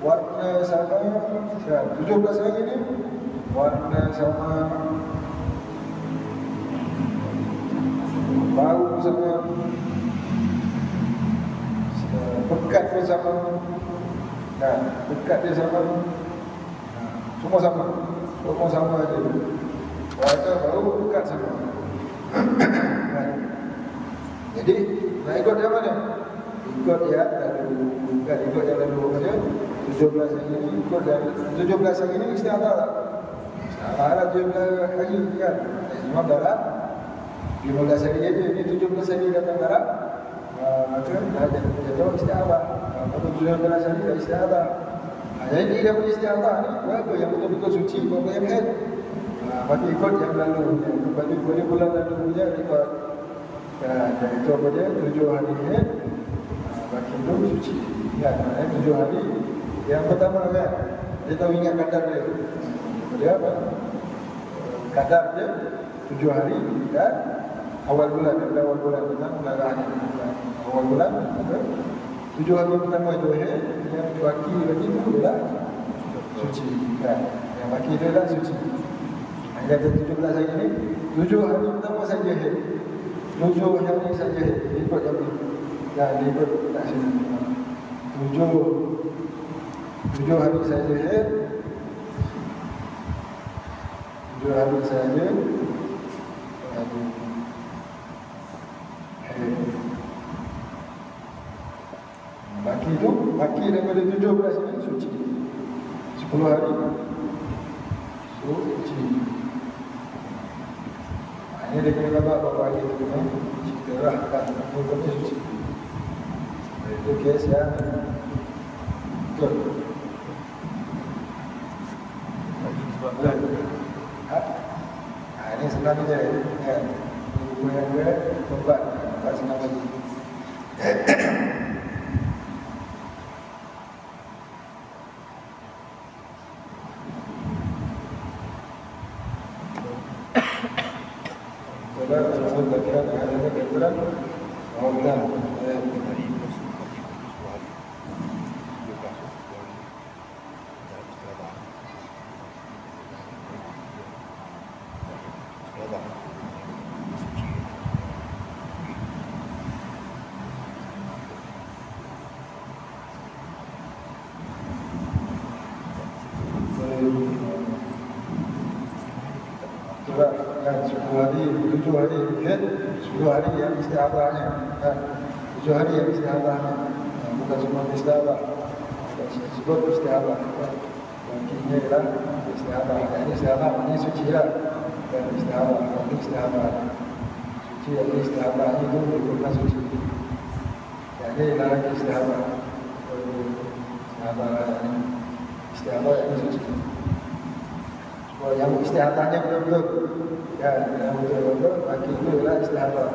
Warna sama. Kan? 17 hari ni warna sama. Bau sama. Pekat dia sama. Kan? Pekat dia sama. Semua sama. Semua sama aja. Warna baru pekat sama. Jadi nak ikut yang mana? Ikut yang lalu. Bukan ikut yang lalu saja. 17 hari ini ikut yang 17 hari ini istiadah tak? Istiadah lah 17 hari kan. Imam darah 15 hari aja. Ini 17 hari datang darah. Maka dah jatuh istiadah. Maka 17 hari dah istiadah. Jadi dia punya istiadah ni berapa yang betul-betul suci, berapa yang head. Maka ikut yang lalu. Kembali pada bulan lalu punya ikut. Dan itu apa dia? 7 hari head. Bagi itu suci. Ya, 7 hari. Yang pertama kan, dia tahu ingat kadar dia. Dia apa? Kadar dia 7 hari dan awal bulan kita mulai awal bulan kita 7 hari pertama Zuhur, yang baki lagi itu adalah suci kan. Yang baki itu adalah suci. Ada 17 hari ini 7 hari pertama saja 7 hari saja ikut kami. Dan ikut tak sini 7 hari saja 7 hari saja baki daripada 17 ini suci 10 hari suci. Ini dia kena beberapa hari itu cerita lah kan hukumnya suci. Itu kes yang betul. Ini senang je kan. Buku yang dia tempat senang lagi. Tujuh hari yang istihadahnya kan? 7 hari yang istihadahnya bukan semua istihadah, sebut istihadah kan? Bangkinya ialah istihadah. Ini istihadah ini suci lah dan istihadah ini istihadah suci. Ini istihadah itu bukan suci. Jadi lagi istihadah istihadah ini suci. Yang istihadahnya betul-betul ya, yang betul-betul bagi itu adalah istihadah.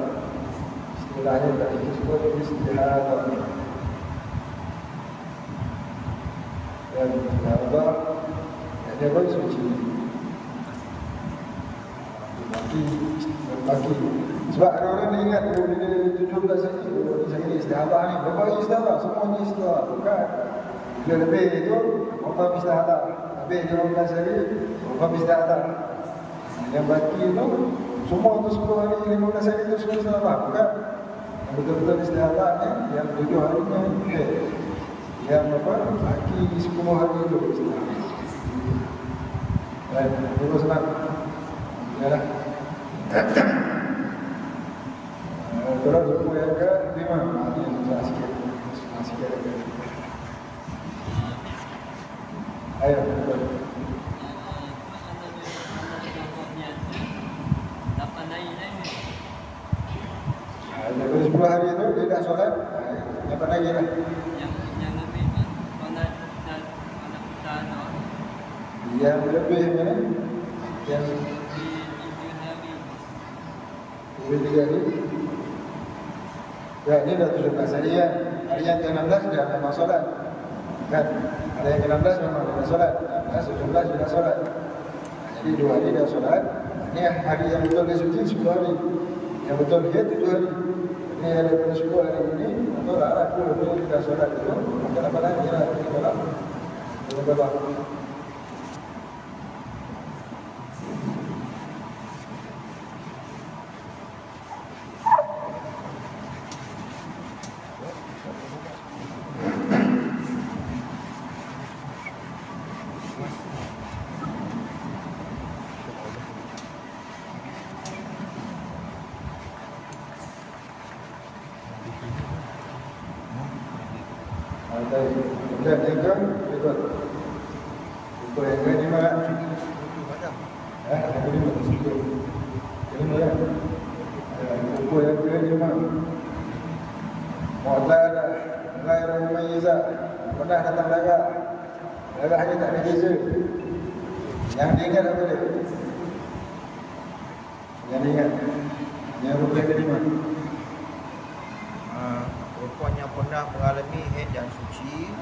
Istilahnya tadi disebut istihadah. Dan istihadah dia pun suci. Bagi sebab ada orang yang ingat bila 17 hari istihadah ni berapa istihadah, semuanya istihadah bukan. Bila lebih itu berapa istihadah, lebih 15 hari berapa istihadah. Yang baki itu semua tu 10 hari 15 hari itu semua istihadah bukan. Yang betul-betul istihadahnya yang 7 harinya yang apa baki 10 hari itu istihadah. Baik, terus senang. Yalah. Terus buku yang ke-5. Ini sikit. Ayo, betul. Daripada 10 hari itu dia dah solat. Yang pada lagi lah. Yang lebih solat dan anak kita Yang lebih mana? Yang lebih 3 hari. Ya, ini dah 17 hari ya. Hari yang ke-16 dia memang solat. Kan? Hari yang ke-16 memang dia solat. 17 dia solat. Jadi 2 hari dia solat. Ini hari yang betul dia suci 10 hari. Yang betul dia 7 hari. Ini ada pada 10 hari ini. Betul lah. Aku lebih dia solat itu. Kenapa lagi lah? Kenapa? Kemudian yang ikut buku yang ke-5 kelima ya. Buku yang ke-5 Mu'tala Ghairu Mumayyiza, pernah datang laga hanya tak ada beza. Yang diingat apa dia? Yang diingat yang buku yang ke-5 perempuan yang pernah mengalami haid yang suci,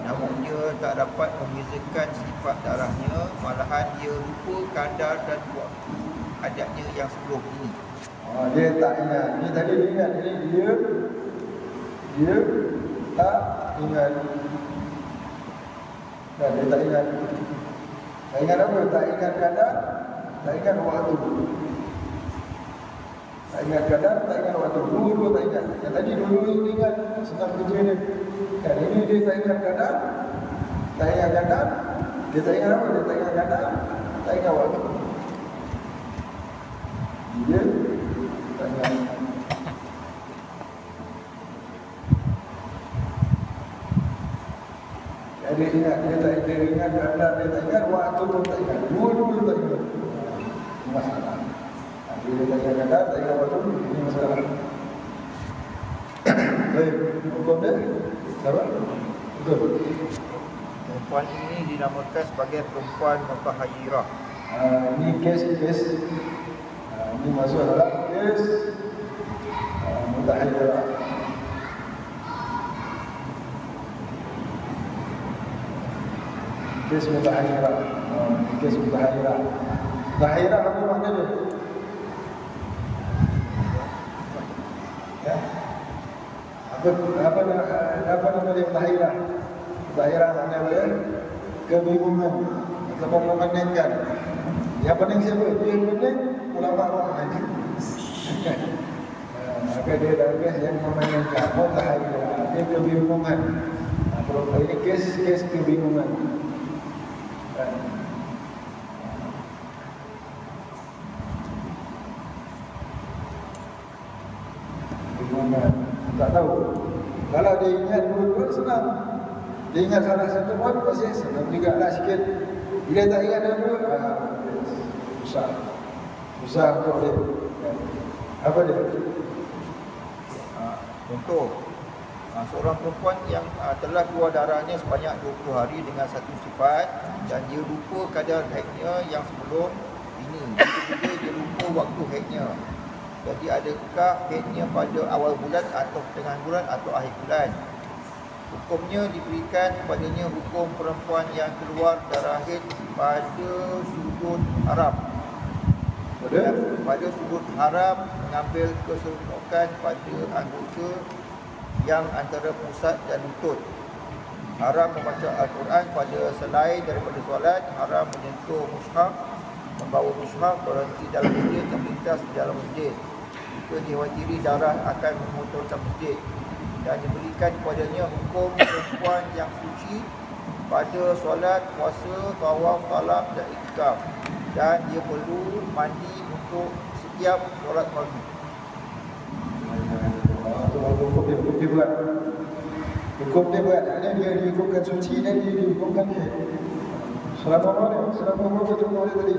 namun dia tak dapat membezakan sifat darahnya, malahan dia lupa kadar dan waktu adatnya yang sebelum ini. Dia tak ingat. Ni tadi dia ingat. Ini dia tak ingat. Dan dia tak ingat. Tak ingat apa? Tak ingat kadar, tak ingat waktu. Tak ingat kadar, tak ingat waktu. Dua-dua tak ingat. Yang tadi dua-dua dia ingat. Senang kerja dia. Kan ini dia tak ingat kadar, tak ingat kadar. Dia tak ingat apa? Dia tak ingat kadar, tak ingat waktu. Dia tak ingat. Dia ingat, dia ingat kadar, dia tak ingat waktu pun tak ingat. Dua-dua tak ingat. Masalah. Dia tak ingat kadar, tak ingat waktu, ini masalah. Baik, hukum dia apa? Betul. Perempuan ini dinamakan sebagai perempuan mutahayirah. Ini kes. Ini masuk dalam kes mutahayirah. Kes mutahayirah. Kes mutahayirah. Mutahayirah apa makna dia? Ya. Apa nama dia mutahayirah? Mutahayirah makna apa? Kebingungan ataupun memandangkan. Yang pening siapa? Dia pening, ulama pening. Maka dia dah kes yang memandangkan. Mutahayirah. Dia kebingungan. Ini kes kebingungan. Tak tahu. Kalau dia ingat dua-dua senang. Dia ingat salah satu pun pasti senang juga lah sikit. Bila tak ingat dua-dua, susah untuk dia. Apa dia? Contoh, seorang perempuan yang telah keluar darahnya sebanyak 20 hari dengan satu sifat dan dia lupa kadar haidnya yang sebelum ini. Juga dia lupa waktu haidnya. Jadi adakah haidnya pada awal bulan atau pertengahan bulan atau akhir bulan? Hukumnya diberikan kepadanya hukum perempuan yang keluar darah haid pada sudut haram. Pada sudut haram mengambil keseronokan pada anggota yang antara pusat dan lutut. Haram membaca Al-Quran pada selain daripada solat. Haram menyentuh mushaf, membawa mushaf, berhenti dalam masjid dan melintas di dalam masjid. Jika dihawatiri darah akan memotorkan masjid. Dan diberikan kepadanya hukum perempuan yang suci pada solat, puasa, tawaf, talab dan iktikaf. Dan dia perlu mandi untuk setiap solat fardu. Hukum dia buat. Hukum dia buat. Dia dihukumkan suci dan dia dihukumkan haid. Selama mana? Selama berapa jumlah dia tadi?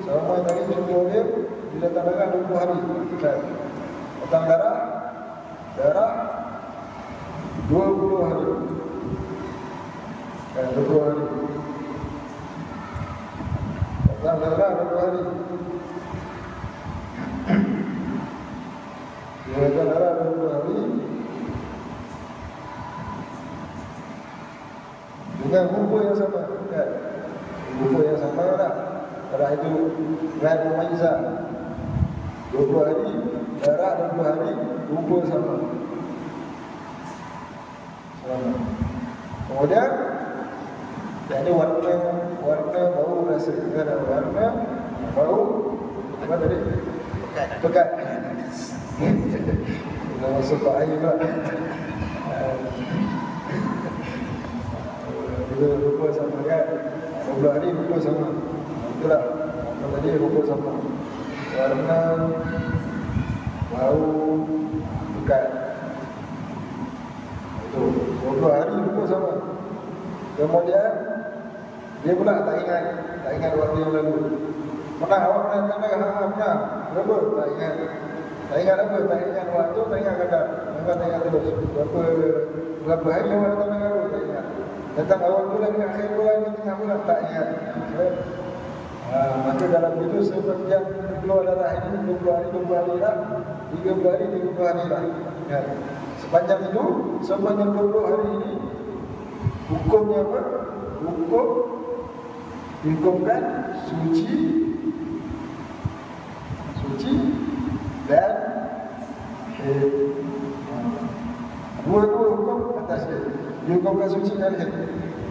Selama tadi jumlah dia bila datang darah 20 hari. Datang darah 20 hari. 20 hari. Datang darah 20 hari. Dia datang darah 20 hari. Dengan rupa yang sama, kan? Rupa yang sama lah. Darah itu Rai Mumaizah 20 hari, darah 20 hari, rupa sama. Kemudian ada warna bau rasa. Ada warna bau apa tadi? Pekat. Dah masuk ke air pula. Bila rupa sama kan? 20 hari rupa sama. Itulah. Tadi rupa sama. Warna bau pekat. Itu 20 hari rupa sama. Kemudian dia pula tak ingat waktu yang lalu. Pernah awak pernah pernah berapa? Tak ingat. Tak ingat apa? Tak ingat waktu, tak ingat kadar. Memang tak ingat terus. Berapa hari awak datang dengan aku? Tak ingat. Datang awal bulan dengan akhir bulan ke tengah bulan tak ingat. Maka dalam itu sepanjang keluar darah ini 20 hari lah, 30 hari 30 hari lah. Ya. Sepanjang itu, sepanjang 20 hari ini hukumnya apa? Hukumkan suci Dua hukum atas dia. Dihukumkan suci dan haid.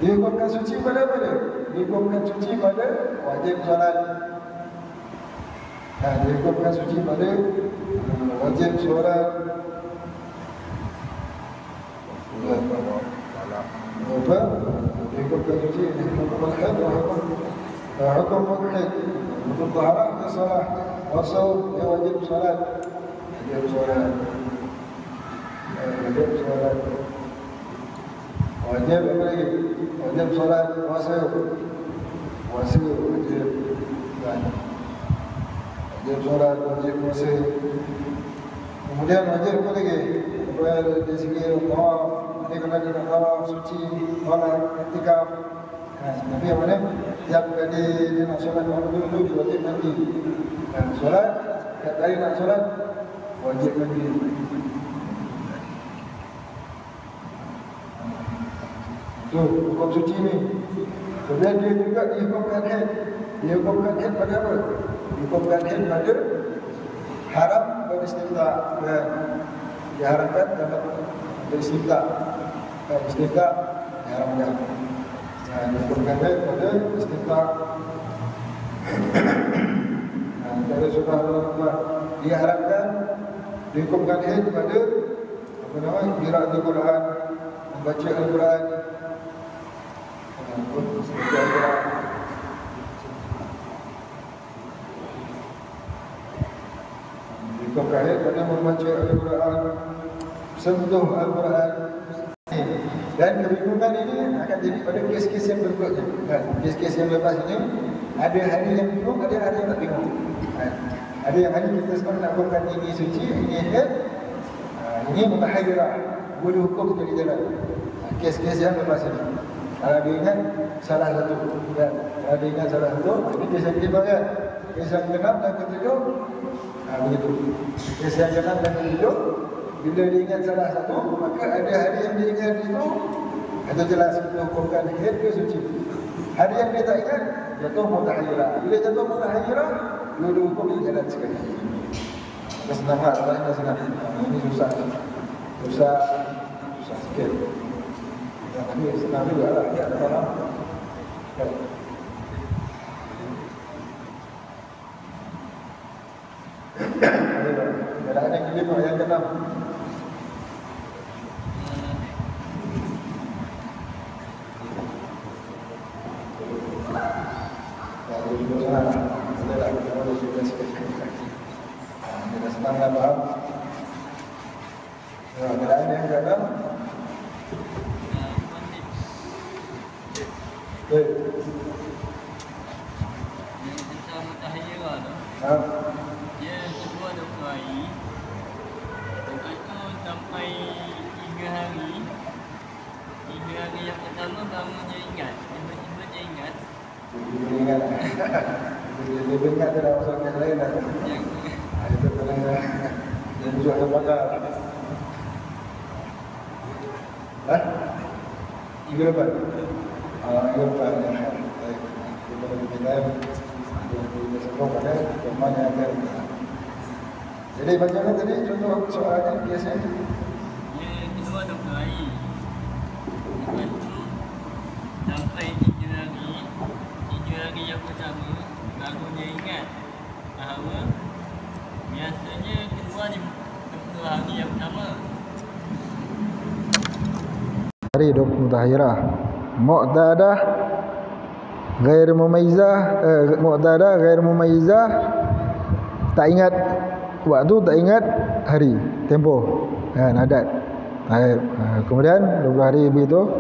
Dihukumkan suci pada apa dia? Dihukumkan suci pada wajib solat. Dihukumkan suci pada wajib solat. Apa? Dihukumkan suci, hukum haid, hukum haid, hukum taharah, salat, wasau, dia wajib solat. Wajib solat. Wajib solat. Wajib apa lagi? Wajib solat, puasa. Puasa wajib. Wajib solat, wajib puasa. Kemudian wajib apa lagi? Dari segi tawaf, nanti kalau kita tawaf suci, solat, i'tikaf. Tapi yang mana? Tiap kali dia nak solat dulu dia wajib mandi. Solat, tiap kali nak solat wajib mandi. Itu hukum suci ni. Kemudian dia juga dihukumkan haid. Dihukumkan haid pada apa? Dihukumkan haid pada haram beristimta. Diharamkan dapat beristimta. Beristimta diharamkan. Dihukumkan haid pada istimta. Dari surah Allah diharapkan dihukumkan haid pada apa nama? Qiraat Al-Quran, membaca Al-Quran. Dihukumkan haid pada membaca Al-Quran, sentuh Al-Quran. Dan kebingungan ini akan jadi pada kes-kes yang berikutnya. Kes-kes yang lepas ini, ada hari yang bingung, ada hari yang tak bingung. Ada yang hari kita semua nak bukan ini suci, ini haid, ini mutahayyirah, boleh hukum jadi jalan. Kes-kes yang lepas ini. Kalau dia ingat salah satu, kan? Kalau dia ingat salah satu, ini kes yang kelima kan? Kes yang ke-6 dan ke-7, begitu. Kes yang ke-6 dan ke-7, bila dia ingat salah satu, maka ada hari yang dia ingat itu, itu jelas kita hukumkan haid ke suci. Hari yang dia tak ingat, jatuh mutahayyirah. Bila jatuh mutahayyirah, dua hukum dia jalan sekali. Senang lah, dah senang. Ini susah. Susah sikit. Ini senang juga lah, dia ada orang. Keadaan yang kelima, yang ke-6. Kita senang dan faham. Keadaan yang ke-6. Baik. Yang tentang mutahayyirah tu, dia kedua 20 hari. Lepas tu sampai 3 hari. 3 hari yang pertama baru dia ingat. Tiba-tiba dia ingat. Dia ingat. Dia ingat dia dah masuk yang lain dah. Itu kadang dia buat terbakar. Hah? 3 lepas? 3 lepas. Baik. Kita lebih lain. Kita sebelum pada teman yang akan. Jadi macam mana tadi contoh soalannya biasanya? Dia kedua 20 hari. Lepas tu sampai 3 hari. 3 hari yang pertama baru dia ingat bahawa biasanya kedua 20 hari yang pertama. Hari 20 mutahayyirah. Mu'tadah ghair mumayyizah, mu'tadah ghair mumayyizah, tak ingat waktu, tak ingat hari, tempoh, adat. Kemudian 20 hari begitu.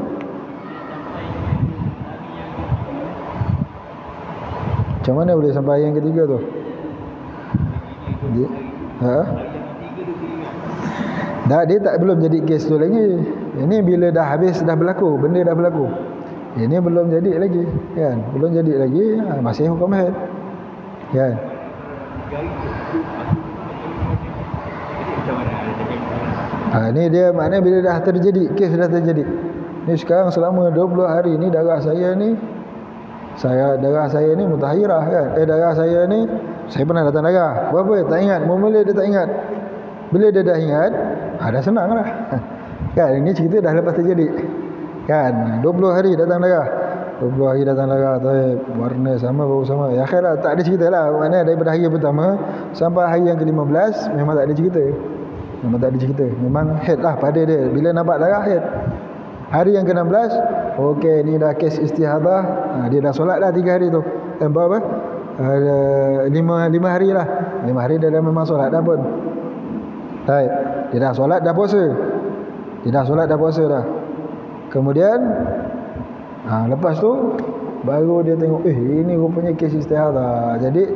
Macam mana boleh sampai yang ketiga tu? Dia tak belum jadi kes tu lagi. Ini bila dah habis, dah berlaku, benda dah berlaku. Ini belum jadi lagi, kan? Belum jadi lagi, masih hukum haid. Kan? Ini dia maknanya bila dah terjadi, kes dah terjadi. Ni sekarang selama 20 hari ni darah saya ni mutahayyirah kan. Darah saya ni saya pernah datang darah. Berapa? Tak ingat. Mula dia tak ingat. Bila dia dah ingat, dah senang lah. Kan, ini cerita dah lepas terjadi. Kan, 20 hari datang darah. 20 hari datang darah, warna sama, bau sama. Ya akhir lah, tak ada cerita lah. Maknanya daripada hari yang pertama sampai hari yang ke-15 memang tak ada cerita. Memang tak ada cerita. Memang head lah pada dia. Bila nampak darah, head. Hari yang ke-16, okey, ni dah kes istihadah. Dia dah solat dah 3 hari tu. Apa? 5 hari lah. 5 hari dia dah memang solat dah pun. Baik. Dia dah solat, dah puasa. Dia dah solat, dah puasa dah. Kemudian lepas tu baru dia tengok, ini rupanya kes istihadah. Jadi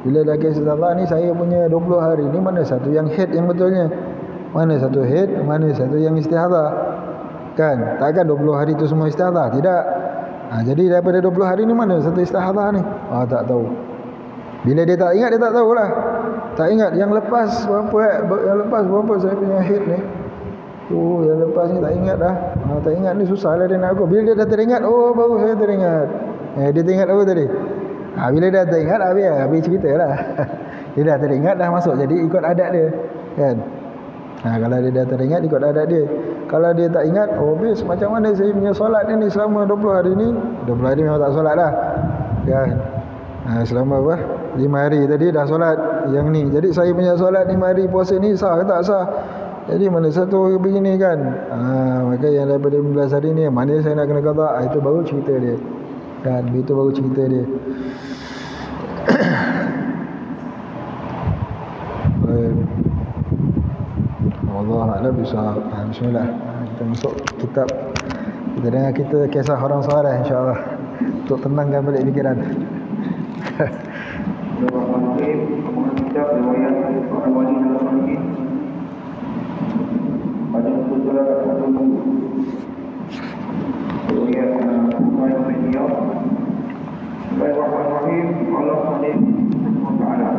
bila dah kes istihadah ni, saya punya 20 hari ni mana satu yang head yang betulnya? Mana satu head, mana satu yang istihadah? Kan, takkan 20 hari tu semua istihadah? Tidak. Jadi daripada 20 hari ni mana satu istihadah ni? Tak tahu. Bila dia tak ingat, dia tak tahulah. Tak ingat yang lepas berapa saya punya head ni. Yang lepas ni tak ingat dah. Tak ingat ni susah lah dia nak aku. Bila dia dah teringat, baru saya teringat. Dia teringat apa tadi? Bila dia dah teringat, habis cerita lah. Dia dah teringat, dah masuk. Jadi ikut adat dia. Kan? Kalau dia dah teringat, ikut adat dia. Kalau dia tak ingat, habis macam mana saya punya solat ni selama 20 hari ni. 20 hari memang tak solat dah. Kan? Selama 5 hari tadi dah solat yang ni. Jadi saya punya solat 5 hari puasa ni sah ke tak sah? Jadi mana satu begini kan? Maka yang daripada 15 hari ni, mana saya nak kena qada? Itu baru cerita dia. Kan? Itu baru cerita dia. Allah A'lam bishawab. Bismillah. Kita masuk kitab. Kita dengar kita kisah orang soleh insya-Allah untuk tenangkan balik fikiran. Bismillahirrahmanirrahim. Kitab riwayat para wali dalam hadis. Pada surah Al-Qur'an. Riwayat Bukhari media. Bismillahirrahmanirrahim. Allah Taala.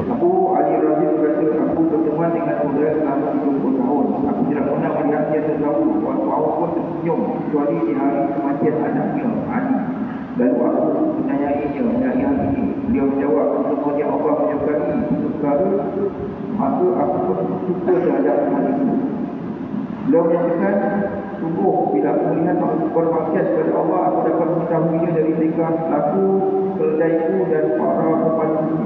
Abu Ali Razif berkata, aku berteman dengan saudara selama 30 tahun. Aku tidak pernah melihat dia tertawa atau pun tersenyum kecuali di hari kematian anaknya, Ali. Lalu aku menanyainya mengenai hal ini. Beliau menjawab, sebenarnya Allah menyukai perkara, maka aku pun suka terhadap hal itu. Beliau menyatakan, sungguh bila aku melihat bermaksiat kepada Allah, aku dapat mengetahuinya dari tingkah laku, keledaiku dan para pembantu.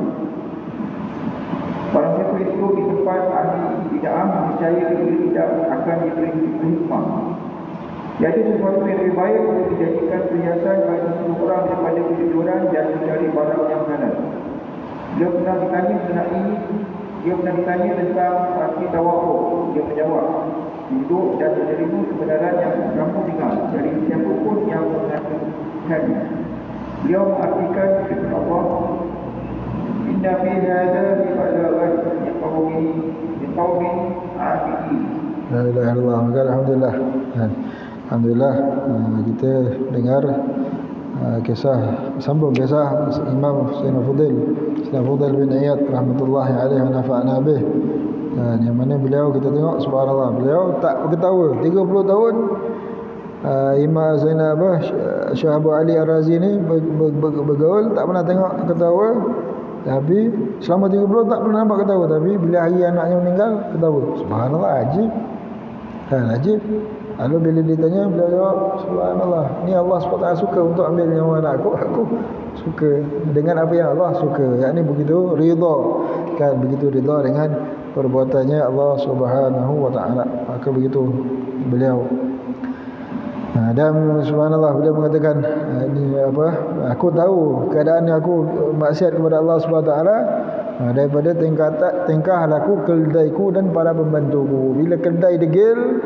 Barang siapa itu di tempat ahli bid'ah percaya dia tidak akan diberi hikmah. Jadi sesuatu yang lebih baik untuk dijadikan perhiasan bagi seseorang daripada kejujuran dan mencari barang yang halal. Dia pernah ditanya tentang arti tawakul. Dia menjawab, duduk dan menerima kebenaran yang kamu dengar dari siapapun yang mengatakannya. Beliau mengartikan firman Allah, inna fi hadza balagan liqaumin abidin. La ilaha illallah. Alhamdulillah. Alhamdulillah kita dengar kisah Imam Sayyidina Fudail bin Iyad rahmatullahi alaihi wa nafa'ana bih. Yang mana beliau kita tengok subhanallah, beliau tak berketawa 30 tahun. Imam Zainab Syekh Abu Ali Ar-Razi ni bergaul, tak pernah tengok ketawa. Tapi selama 30 tak pernah nampak ketawa. Tapi bila hari anaknya meninggal, ketawa. Subhanallah, ajib. Ajib. Lalu bila ditanya, beliau jawab, subhanallah, ni Allah SWT suka untuk ambil nyawa anak aku suka dengan apa yang Allah suka. Yakni begitu ridha. Kan, begitu ridha dengan perbuatannya Allah Subhanahu wa taala. Maka begitu beliau. Dan subhanallah, beliau mengatakan, ini apa? Aku tahu keadaan aku maksiat kepada Allah Subhanahu wa taala daripada tingkah laku keldaiku dan para pembantuku. Bila keldai degil,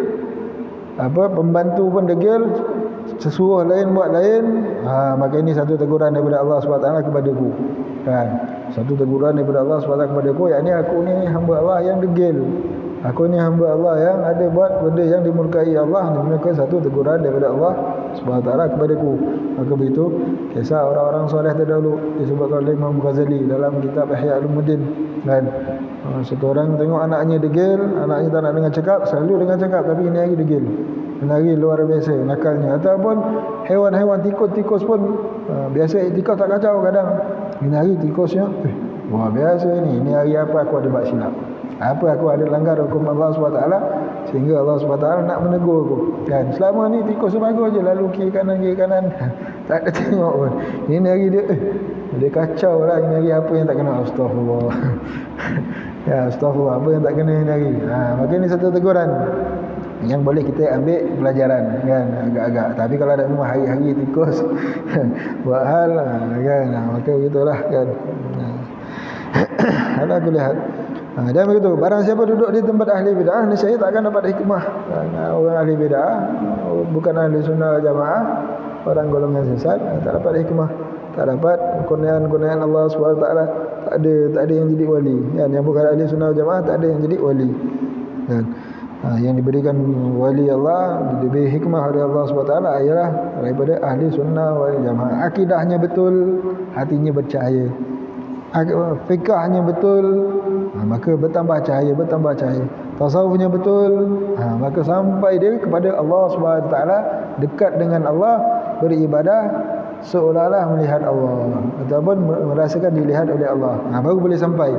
pembantu pun degil, sesuruh lain buat lain, maka ini satu teguran daripada Allah SWT kepadaku. Kan? Satu teguran daripada Allah SWT kepadaku, yakni aku ni hamba Allah yang degil. Aku ni hamba Allah yang ada buat benda yang dimurkai Allah. Maka satu teguran daripada Allah SWT kepadaku. Maka begitu kisah orang-orang soleh terdahulu disebutkan oleh Imam Ghazali dalam kitab Ihya Ulumuddin. Kan? Satu orang tengok anaknya degil, anaknya tak nak dengar cakap, selalu dengar cakap, tapi ini lagi degil. menari luar biasa nakalnya. Ataupun haiwan-haiwan tikus pun biasa tikus tak kacau kadang. Menari tikusnya wah biasa ni hari apa aku ada buat silap, apa aku ada langgar hukum Allah SWT, sehingga Allah SWT nak menegur aku kan. Selama ni tikus bagus je, lalu kiri kanan tak ada tengok pun. Ini hari dia kacau lah. Ini hari apa yang tak kena, astagfirullah. Ya astagfirullah, apa yang tak kena ini hari. Maka ini satu teguran yang boleh kita ambil pelajaran kan, agak-agak. Tapi kalau ada memang hari-hari tikus buat hal kan, maka begitulah kan. Ada aku lihat. Dan begitu, barang siapa duduk di tempat ahli bid'ah, nescaya tak akan dapat hikmah. Orang ahli bid'ah, bukan ahli sunnah jamaah, orang golongan sesat, tak dapat hikmah, tak dapat kurniaan Allah SWT. Tak ada yang jadi wali kan. Yang bukan ahli sunnah jamaah tak ada yang jadi wali kan. Yang diberikan wali Allah, diberi hikmah oleh Allah SWT ialah daripada ahli sunnah wal jamaah. Akidahnya betul, hatinya bercahaya, fikahnya betul, maka bertambah cahaya. Tasawufnya betul, maka sampai dia kepada Allah SWT, dekat dengan Allah, beribadah seolah-olah melihat Allah ataupun merasakan dilihat oleh Allah. Baru boleh sampai.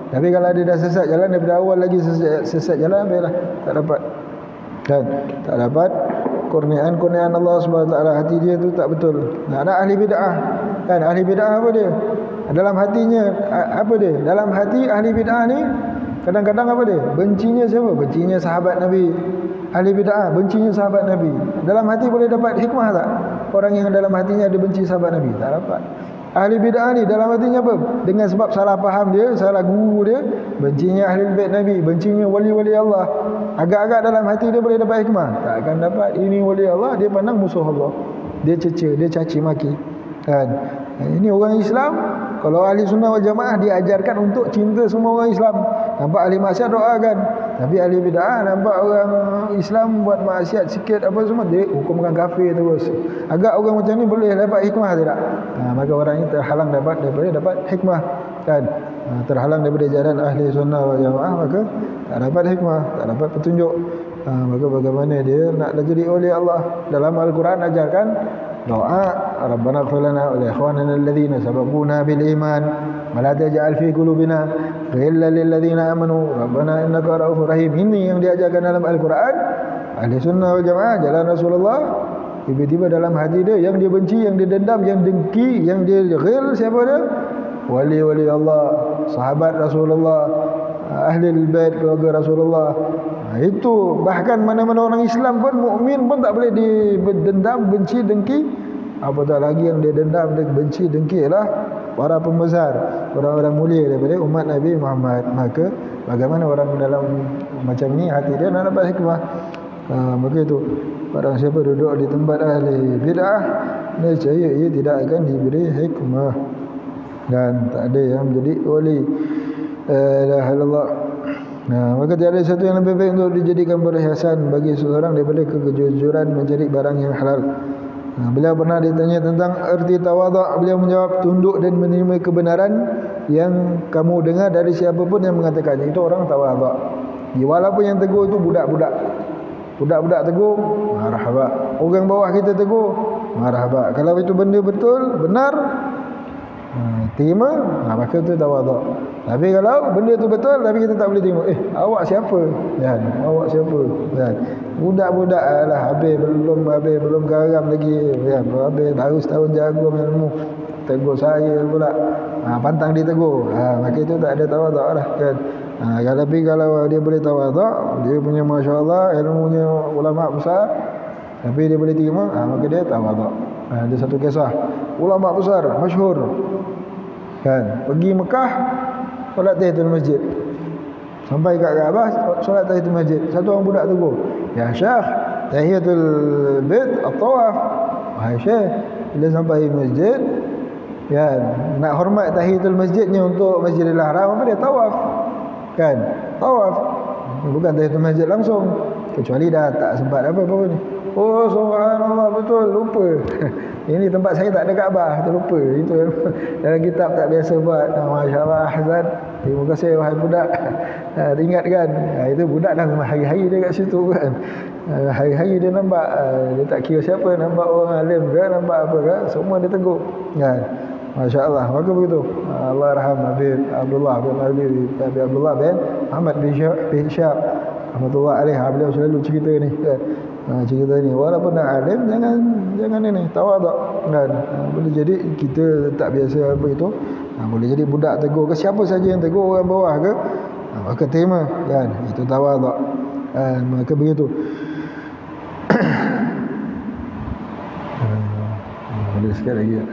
Tapi kalau dia dah sesat jalan daripada awal lagi, sesat jalan, baiklah, tak dapat kan, tak dapat kurniaan Allah SWT. Hati dia tu tak betul. Ada ahli bid'ah kan, ahli bid'ah apa dia? Dalam hatinya apa dia? Dalam hati ahli bid'ah ni kadang-kadang apa dia? Bencinya siapa? Bencinya sahabat Nabi. Ahli bid'ah bencinya sahabat Nabi. Dalam hati boleh dapat hikmah tak? Orang yang dalam hatinya ada benci sahabat Nabi, tak dapat. Ahli bid'ah ni dalam hatinya apa? Dengan sebab salah faham dia, salah guru dia, bencinya ahli bait Nabi, bencinya wali-wali Allah. Agak-agak dalam hati dia boleh dapat hikmah? Tak akan dapat. Ini wali Allah, dia pandang musuh Allah. Dia cerca, dia caci maki kan. Ini orang Islam, kalau ahli sunnah wal jamaah diajarkan untuk cinta semua orang Islam. Nampak ahli maksiat doakan, tapi ahli bid'ah nampak orang Islam buat maksiat sikit apa semua, dia hukumkan kafir terus. Agak orang macam ni boleh dapat hikmah tidak? Maka orang ini terhalang dapat hikmah kan. Terhalang daripada jalan ahli sunnah wal jamaah, maka tak dapat hikmah, tak dapat petunjuk. Maka bagaimana dia nak jadi oleh Allah? Dalam Al-Quran ajarkan doa, Rabbana ighfir lana wa li ikhwanina alladhina sabaquna bil iman wa la taj'al fi qulubina ghillan lil ladzina amanu rabbana innaka ra'ufur rahim. Ini yang diajarkan dalam Al-Quran. Ahli sunnah wal jamaah jalan Rasulullah, tiba-tiba dalam hati dia yang dia benci, yang dia dendam, yang dengki, yang dia ghil, siapa dia? Wali-wali Allah, sahabat Rasulullah, ahli bait keluarga Rasulullah. Itu bahkan mana-mana orang Islam pun, mukmin pun tak boleh dendam, benci, dengki. Apatah lagi yang dia dendam, dia benci, dengki ialah para pembesar, orang-orang mulia daripada umat Nabi Muhammad. Maka bagaimana orang dalam macam ni hati dia nak dapat hikmah? Maka itu, barang siapa duduk di tempat ahli bid'ah, nescaya ia tidak akan diberi hikmah dan tak ada yang menjadi wali. La ilaha illallah. Maka tiada satu yang lebih baik untuk dijadikan perhiasan bagi seseorang daripada kejujuran mencari barang yang halal. Beliau pernah ditanya tentang erti tawaduk. Beliau menjawab, tunduk dan menerima kebenaran yang kamu dengar dari siapapun yang mengatakannya. Itu orang tawaduk. Walaupun yang tegur itu budak-budak. Budak-budak tegur, marhaba. Orang bawah kita tegur, marhaba. Kalau itu benda betul, benar, terima, maka itu tawaduk. Tapi kalau benda itu betul tapi kita tak boleh terima, awak siapa? Kan? Awak siapa? Kan? Budak-budak lah, belum garam lagi, kan? Baru setahun jago ilmu, tegur saya pula. Pantang dia tegur. Maka itu tak ada tawaduk lah kan. Tapi kalau dia boleh tawaduk, dia punya masya-Allah ilmunya ulama besar, tapi dia boleh terima, maka dia tawaduk. Ada satu kisah ulama besar masyhur kan, pergi Mekah solat tahiyatul masjid. Sampai kat Kaabah solat tahiyatul masjid. Satu orang budak tegur, "Ya Syekh, tahiyatul bait at-tawaf." Wahai Syekh, bila sampai masjid, ya nak hormat tahiyatul masjidnya untuk Masjidil Haram, apa dia tawaf. Kan? Tawaf. Bukan tahiyatul masjid langsung. Kecuali dah tak sempat apa-apa ni. Oh subhanallah, betul, lupa. Ini tempat saya tak ada Kaabah, terlupa. Itu dalam kitab tak biasa buat. Masya-Allah, Hazrat. Terima kasih wahai budak. Ingat kan? Itu budak dah memang hari-hari dia kat situ kan. Hari-hari dia nampak, dia tak kira siapa, nampak orang alim ke, nampak apa ke, semua dia tegur kan. Masya Allah. Maka begitu. Allah rahmat Habib Abdullah bin Abdullah bin Ahmad bin Syab rahmatullah alaih. Beliau selalu cerita ni kan. Cerita ni walaupun nak alim, jangan ini tawaduk kan. Boleh jadi kita tak biasa apa itu. Boleh jadi budak tegur ke, siapa saja yang tegur, orang bawah ke, maka terima kan. Itu tawaduk. Maka begitu. Boleh sikit lagi ya.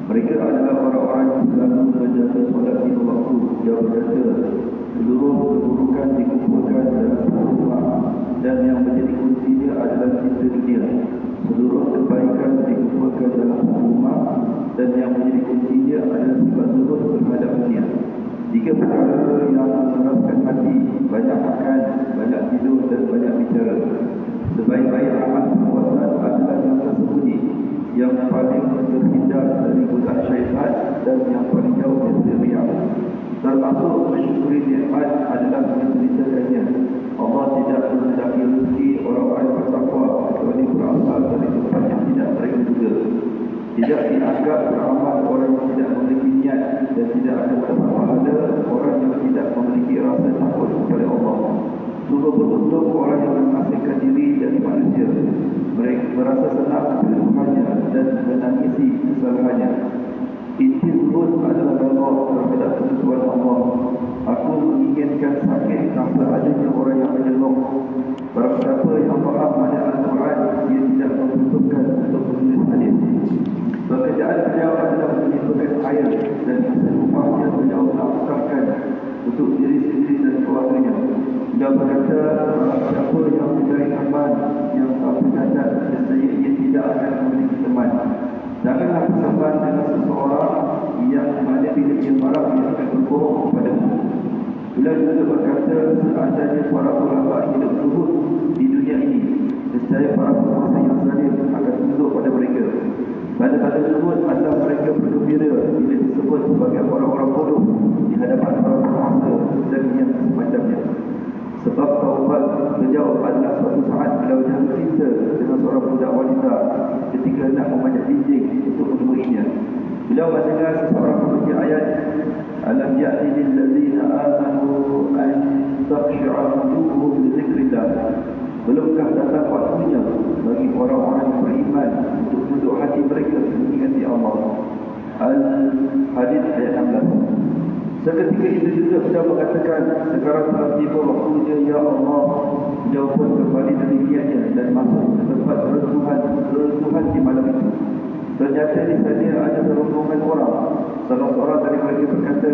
Mereka adalah orang-orang yang selalu menjaga solat lima waktu. Dia berkata, seluruh keburukan dikumpulkan dalam satu rumah, dan yang menjadi kuncinya adalah cinta dunia. Seluruh kebaikan dikumpulkan dalam satu rumah, dan yang menjadi kuncinya adalah sifat zuhud terhadap dunia. Tiga perkara yang mengeraskan hati, banyak makan, banyak tidur dan banyak bicara. Sebaik-baik amal perbuatan adalah yang tersembunyi, yang paling terhindar dari godaan syaitan, dan yang paling jauh dari riya. Termasuk mensyukuri nikmat adalah menceritakannya. Allah tidak menghendaki rezeki orang-orang yang bertakwa kecuali berasal dari tempat yang tidak mereka duga. Tidak dianggap beramal orang yang tidak memiliki niat, dan tidak akan dapat pahala orang yang tidak memiliki rasa takut kepada Allah. Sungguh beruntung orang yang mengasingkan diri dari manusia. Mereka merasa senang kepada dan menangisi kesalahannya. Inti zuhud adalah redha terhadap ketentuan Allah. Aku menginginkan sakit tanpa adanya orang yang menyelong. Barang siapa yang faham pada Al-Quran, dia tidak membutuhkan untuk menulis hadis. Pekerjaan beliau adalah menyebabkan air, dan hasil upahnya beliau nafkahkan untuk diri sendiri dan keluarganya. Dia berkata, barang siapa yang mencari teman yang tak bercacat, nescaya ia tidak akan memiliki teman. Janganlah bersahabat dengan seseorang yang mana bila ia marah, ia akan berbohong kepadamu. Beliau juga berkata, seandainya para ulama hidup zuhud di dunia ini, nescaya para penguasa yang zalim akan tunduk pada mereka. Pada zuhud asal mereka bergembira bila disebut sebagai orang-orang bodoh di hadapan para penguasa dan yang semacamnya. Sebab taubat beliau adalah suatu saat beliau jatuh cinta dengan seorang budak wanita ketika hendak memanjat dinding untuk menemuinya. Beliau mendengar seseorang membaca ayat, Alam ya'ni lil ladzina amanu an takhsha'a qulubuhum li dzikrillah. Belumkah datang waktunya bagi orang-orang yang beriman untuk tunduk hati mereka mengingati Allah. Al-Hadid ayat 16. Seketika itu juga beliau mengatakan, sekarang telah tiba waktunya ya Allah. Beliau pun kembali dari niatnya dan masuk ke tempat rentuhan di malam itu. Ternyata di sana ada serombongan orang. Salah seorang dari mereka berkata,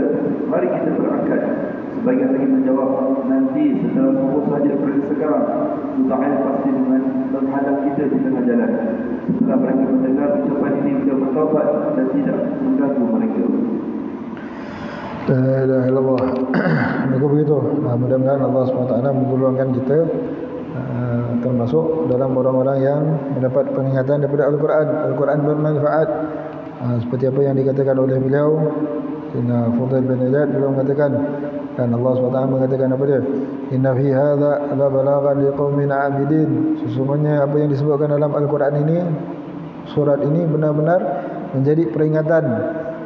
mari kita berangkat. Sebagian lagi menjawab, nanti setelah semua saja pergi sekarang, Tuhan pasti menghadap kita di tengah jalan. Setelah mereka mendengar ucapan ini, beliau bertaubat dan tidak mengganggu mereka. La ilaha illallah. Maka begitu. Mudah-mudahan Allah SWT menggolongkan kita termasuk dalam orang-orang yang mendapat peringatan daripada Al-Quran. Al-Quran bermanfaat. Seperti apa yang dikatakan oleh beliau, Sayyidina Fudail bin Iyad, beliau mengatakan, dan Allah SWT mengatakan apa dia? Inna fi hadza la balaghan liqaumin 'abidin. Sesungguhnya apa yang disebutkan dalam Al-Quran ini, surat ini benar-benar menjadi peringatan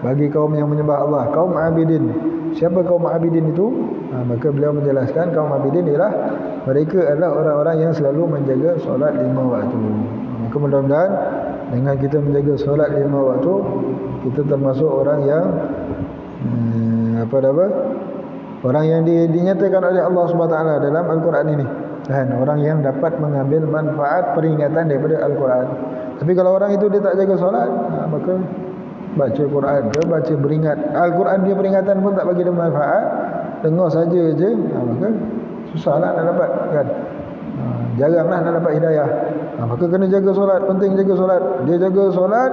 bagi kaum yang menyembah Allah, kaum abidin. Siapa kaum abidin itu? Maka beliau menjelaskan kaum abidin ialah mereka adalah orang-orang yang selalu menjaga solat 5 waktu. Maka mudah-mudahan dengan kita menjaga solat 5 waktu, kita termasuk orang yang orang yang dinyatakan oleh Allah SWT dalam Al-Quran ini, dan orang yang dapat mengambil manfaat peringatan daripada Al-Quran. Tapi kalau orang itu dia tak jaga solat, maka baca Quran ke, baca beringat Al-Quran dia peringatan pun tak bagi dia manfaat, dengar saja je, maka susahlah nak dapat kan. jaranglah nak dapat hidayah. Maka kena jaga solat, penting jaga solat. Dia jaga solat,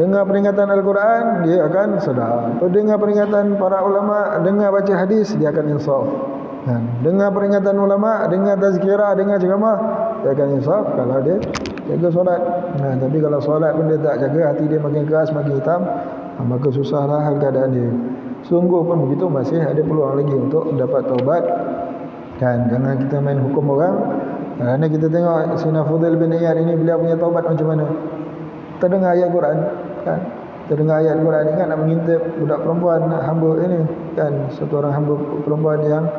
dengar peringatan Al-Quran, dia akan sedar. Dengar peringatan para ulama, dengar baca hadis, dia akan insaf. Dengar peringatan ulama, dengar tazkirah, dengar ceramah, dia akan insaf kalau dia jaga solat. Tapi kalau solat pun dia tak jaga, hati dia makin keras, makin hitam, maka susahlah hal keadaan dia. Sungguh pun begitu, masih ada peluang lagi untuk dapat taubat. Jangan kita main hukum orang. Kerana kita tengok Sayyidina Fudail bin Iyad ini, beliau punya taubat macam mana. Terdengar ayat Quran, kan? Terdengar ayat Quran, ingat nak mengintip budak perempuan hamba ini, kan? Satu orang hamba perempuan yang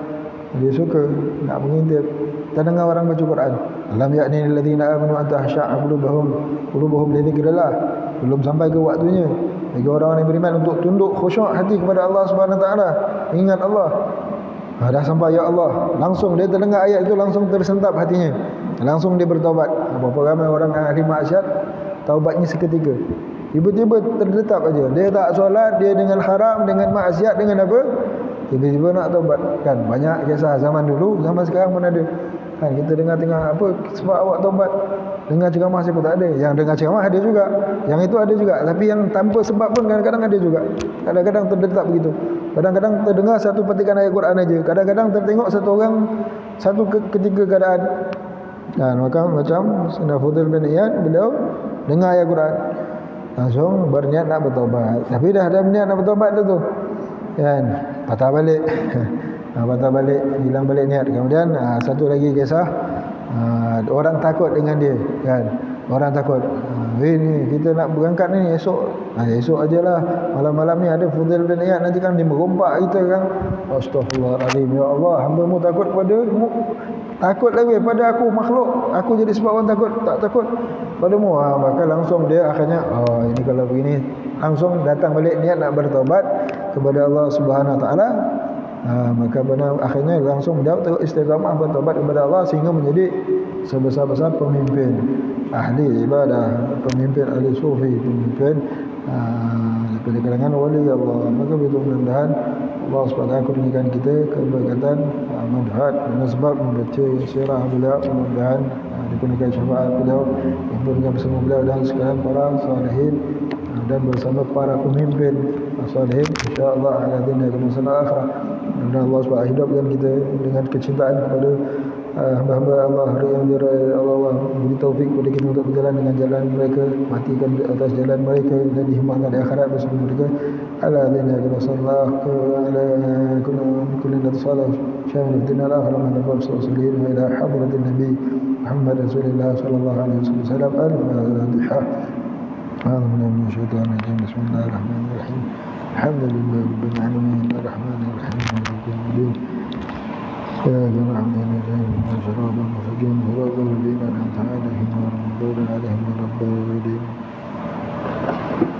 dia suka nak mengintip. Terdengar orang baca Quran, alam ya'ni alladzina amanu an tahsha'a qulubuhum li dzikrillah. Belum sampai ke waktunya bagi orang yang beriman untuk tunduk khusyuk hati kepada Allah Subhanahu wa taala, ingat Allah. Dah sampai ya Allah, langsung dia terdengar ayat itu, langsung tersentap hatinya, langsung dia bertaubat. Berapa ramai orang ahli maksiat taubatnya seketika, tiba-tiba terdetak aja. Dia tak solat, dia dengan haram, dengan maksiat, dengan apa, tiba-tiba nak taubat. Kan banyak kisah zaman dulu, zaman sekarang pun ada. Kan kita dengar tengah apa sebab awak taubat, dengar ceramah siapa tak ada. Yang dengar ceramah ada juga, yang itu ada juga, tapi yang tanpa sebab pun kadang-kadang ada juga. Kadang-kadang terdetak begitu. Kadang-kadang terdengar satu petikan ayat Quran aja, kadang-kadang tertengok satu orang satu ketika keadaan. Maka macam Sayyidina Fudail bin Iyad, beliau dengar ayat Quran, langsung berniat nak bertaubat. Tapi dah ada niat nak bertaubat tu kan, patah balik. Patah balik, hilang balik niat. Kemudian satu lagi kisah, orang takut dengan dia, kan? Orang takut, ni kita nak berangkat ni esok. Esok ajalah, malam-malam ni ada Fudail bin Iyad, nanti kan dia merompak kita kan. Astaghfirullahaladzim, ya Allah, hamba-Mu takut padamu, takut lagi pada aku makhluk. Aku jadi sebab orang takut, tak takut padamu. Maka langsung dia akhirnya, ini kalau begini, langsung datang balik niat nak bertaubat kepada Allah Subhanahu wa taala. Maka benar akhirnya langsung beliau istiqamah bertaubat kepada Allah, sehingga menjadi sebesar-besar pemimpin ahli ibadah, pemimpin ahli sufi, pemimpin daripada kalangan wali Allah. Maka begitu mudah-mudahan Allah SWT kurniakan kita keberkatan manfaat dengan sebab membaca sirah beliau. Mudah-mudahan dikurniakan syafaat beliau, dikurniakan bersama beliau dan sekalian para salihin dan bersama para pemimpin salihin, insya-Allah ala dunia dan masalah akhirat. Dan Allah SWT hidupkan kita dengan kecintaan kepada hamba-hamba Allah yang dirahmati Allah. Beri taufik kepada kita untuk berjalan dengan jalan mereka, matikan di atas jalan mereka dan dihimahkan di akhirat bersama mereka. Ala dunia dan masalah ala kulli nasalah syamil dunia akhir man rasul sallallahu ila hadratin nabi Muhammad Rasulullah sallallahu alaihi wasallam. Al-Fatihah. من الشيطان الرجيم. بسم الله الرحمن الرحيم. الحمد لله رب العالمين الرحمن الرحيم مالك يوم الدين. إياك نعبد وإياك نستعين صراط المستقيم صراط الذين أنعمت عليهم غير المغضوب عليهم ولا الضالين.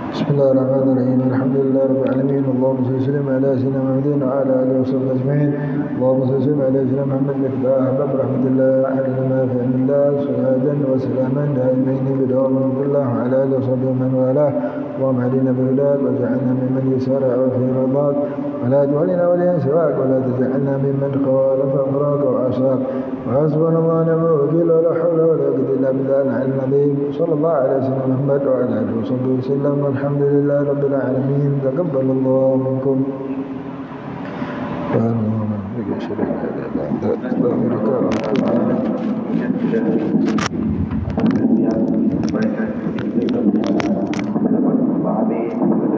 بسم الله الرحمن الرحيم. الحمد لله رب العالمين. اللهم صل وسلم على سيدنا محمد وعلى آله وصحبه أجمعين. اللهم صل وسلم على سيدنا محمد مفتاح باب رحمة الله علم في علم الله صلاة وسلاما دائمين بدوام رحمة الله وعلى آله وصحبه من والاه. اللهم اهدنا بهداك واجعلنا ممن يسارع في رضاك ولا تولنا وليا سواك ولا تجعلنا ممن خالف أمرك وعصاك. وحسبنا الله ونعم الوكيل ولا حول ولا قوة إلا بالله العلي العظيم. صلى الله على سيدنا محمد وعلى آله وصحبه وسلم. الحمد لله رب العالمين. تقبل الله منكم. Yang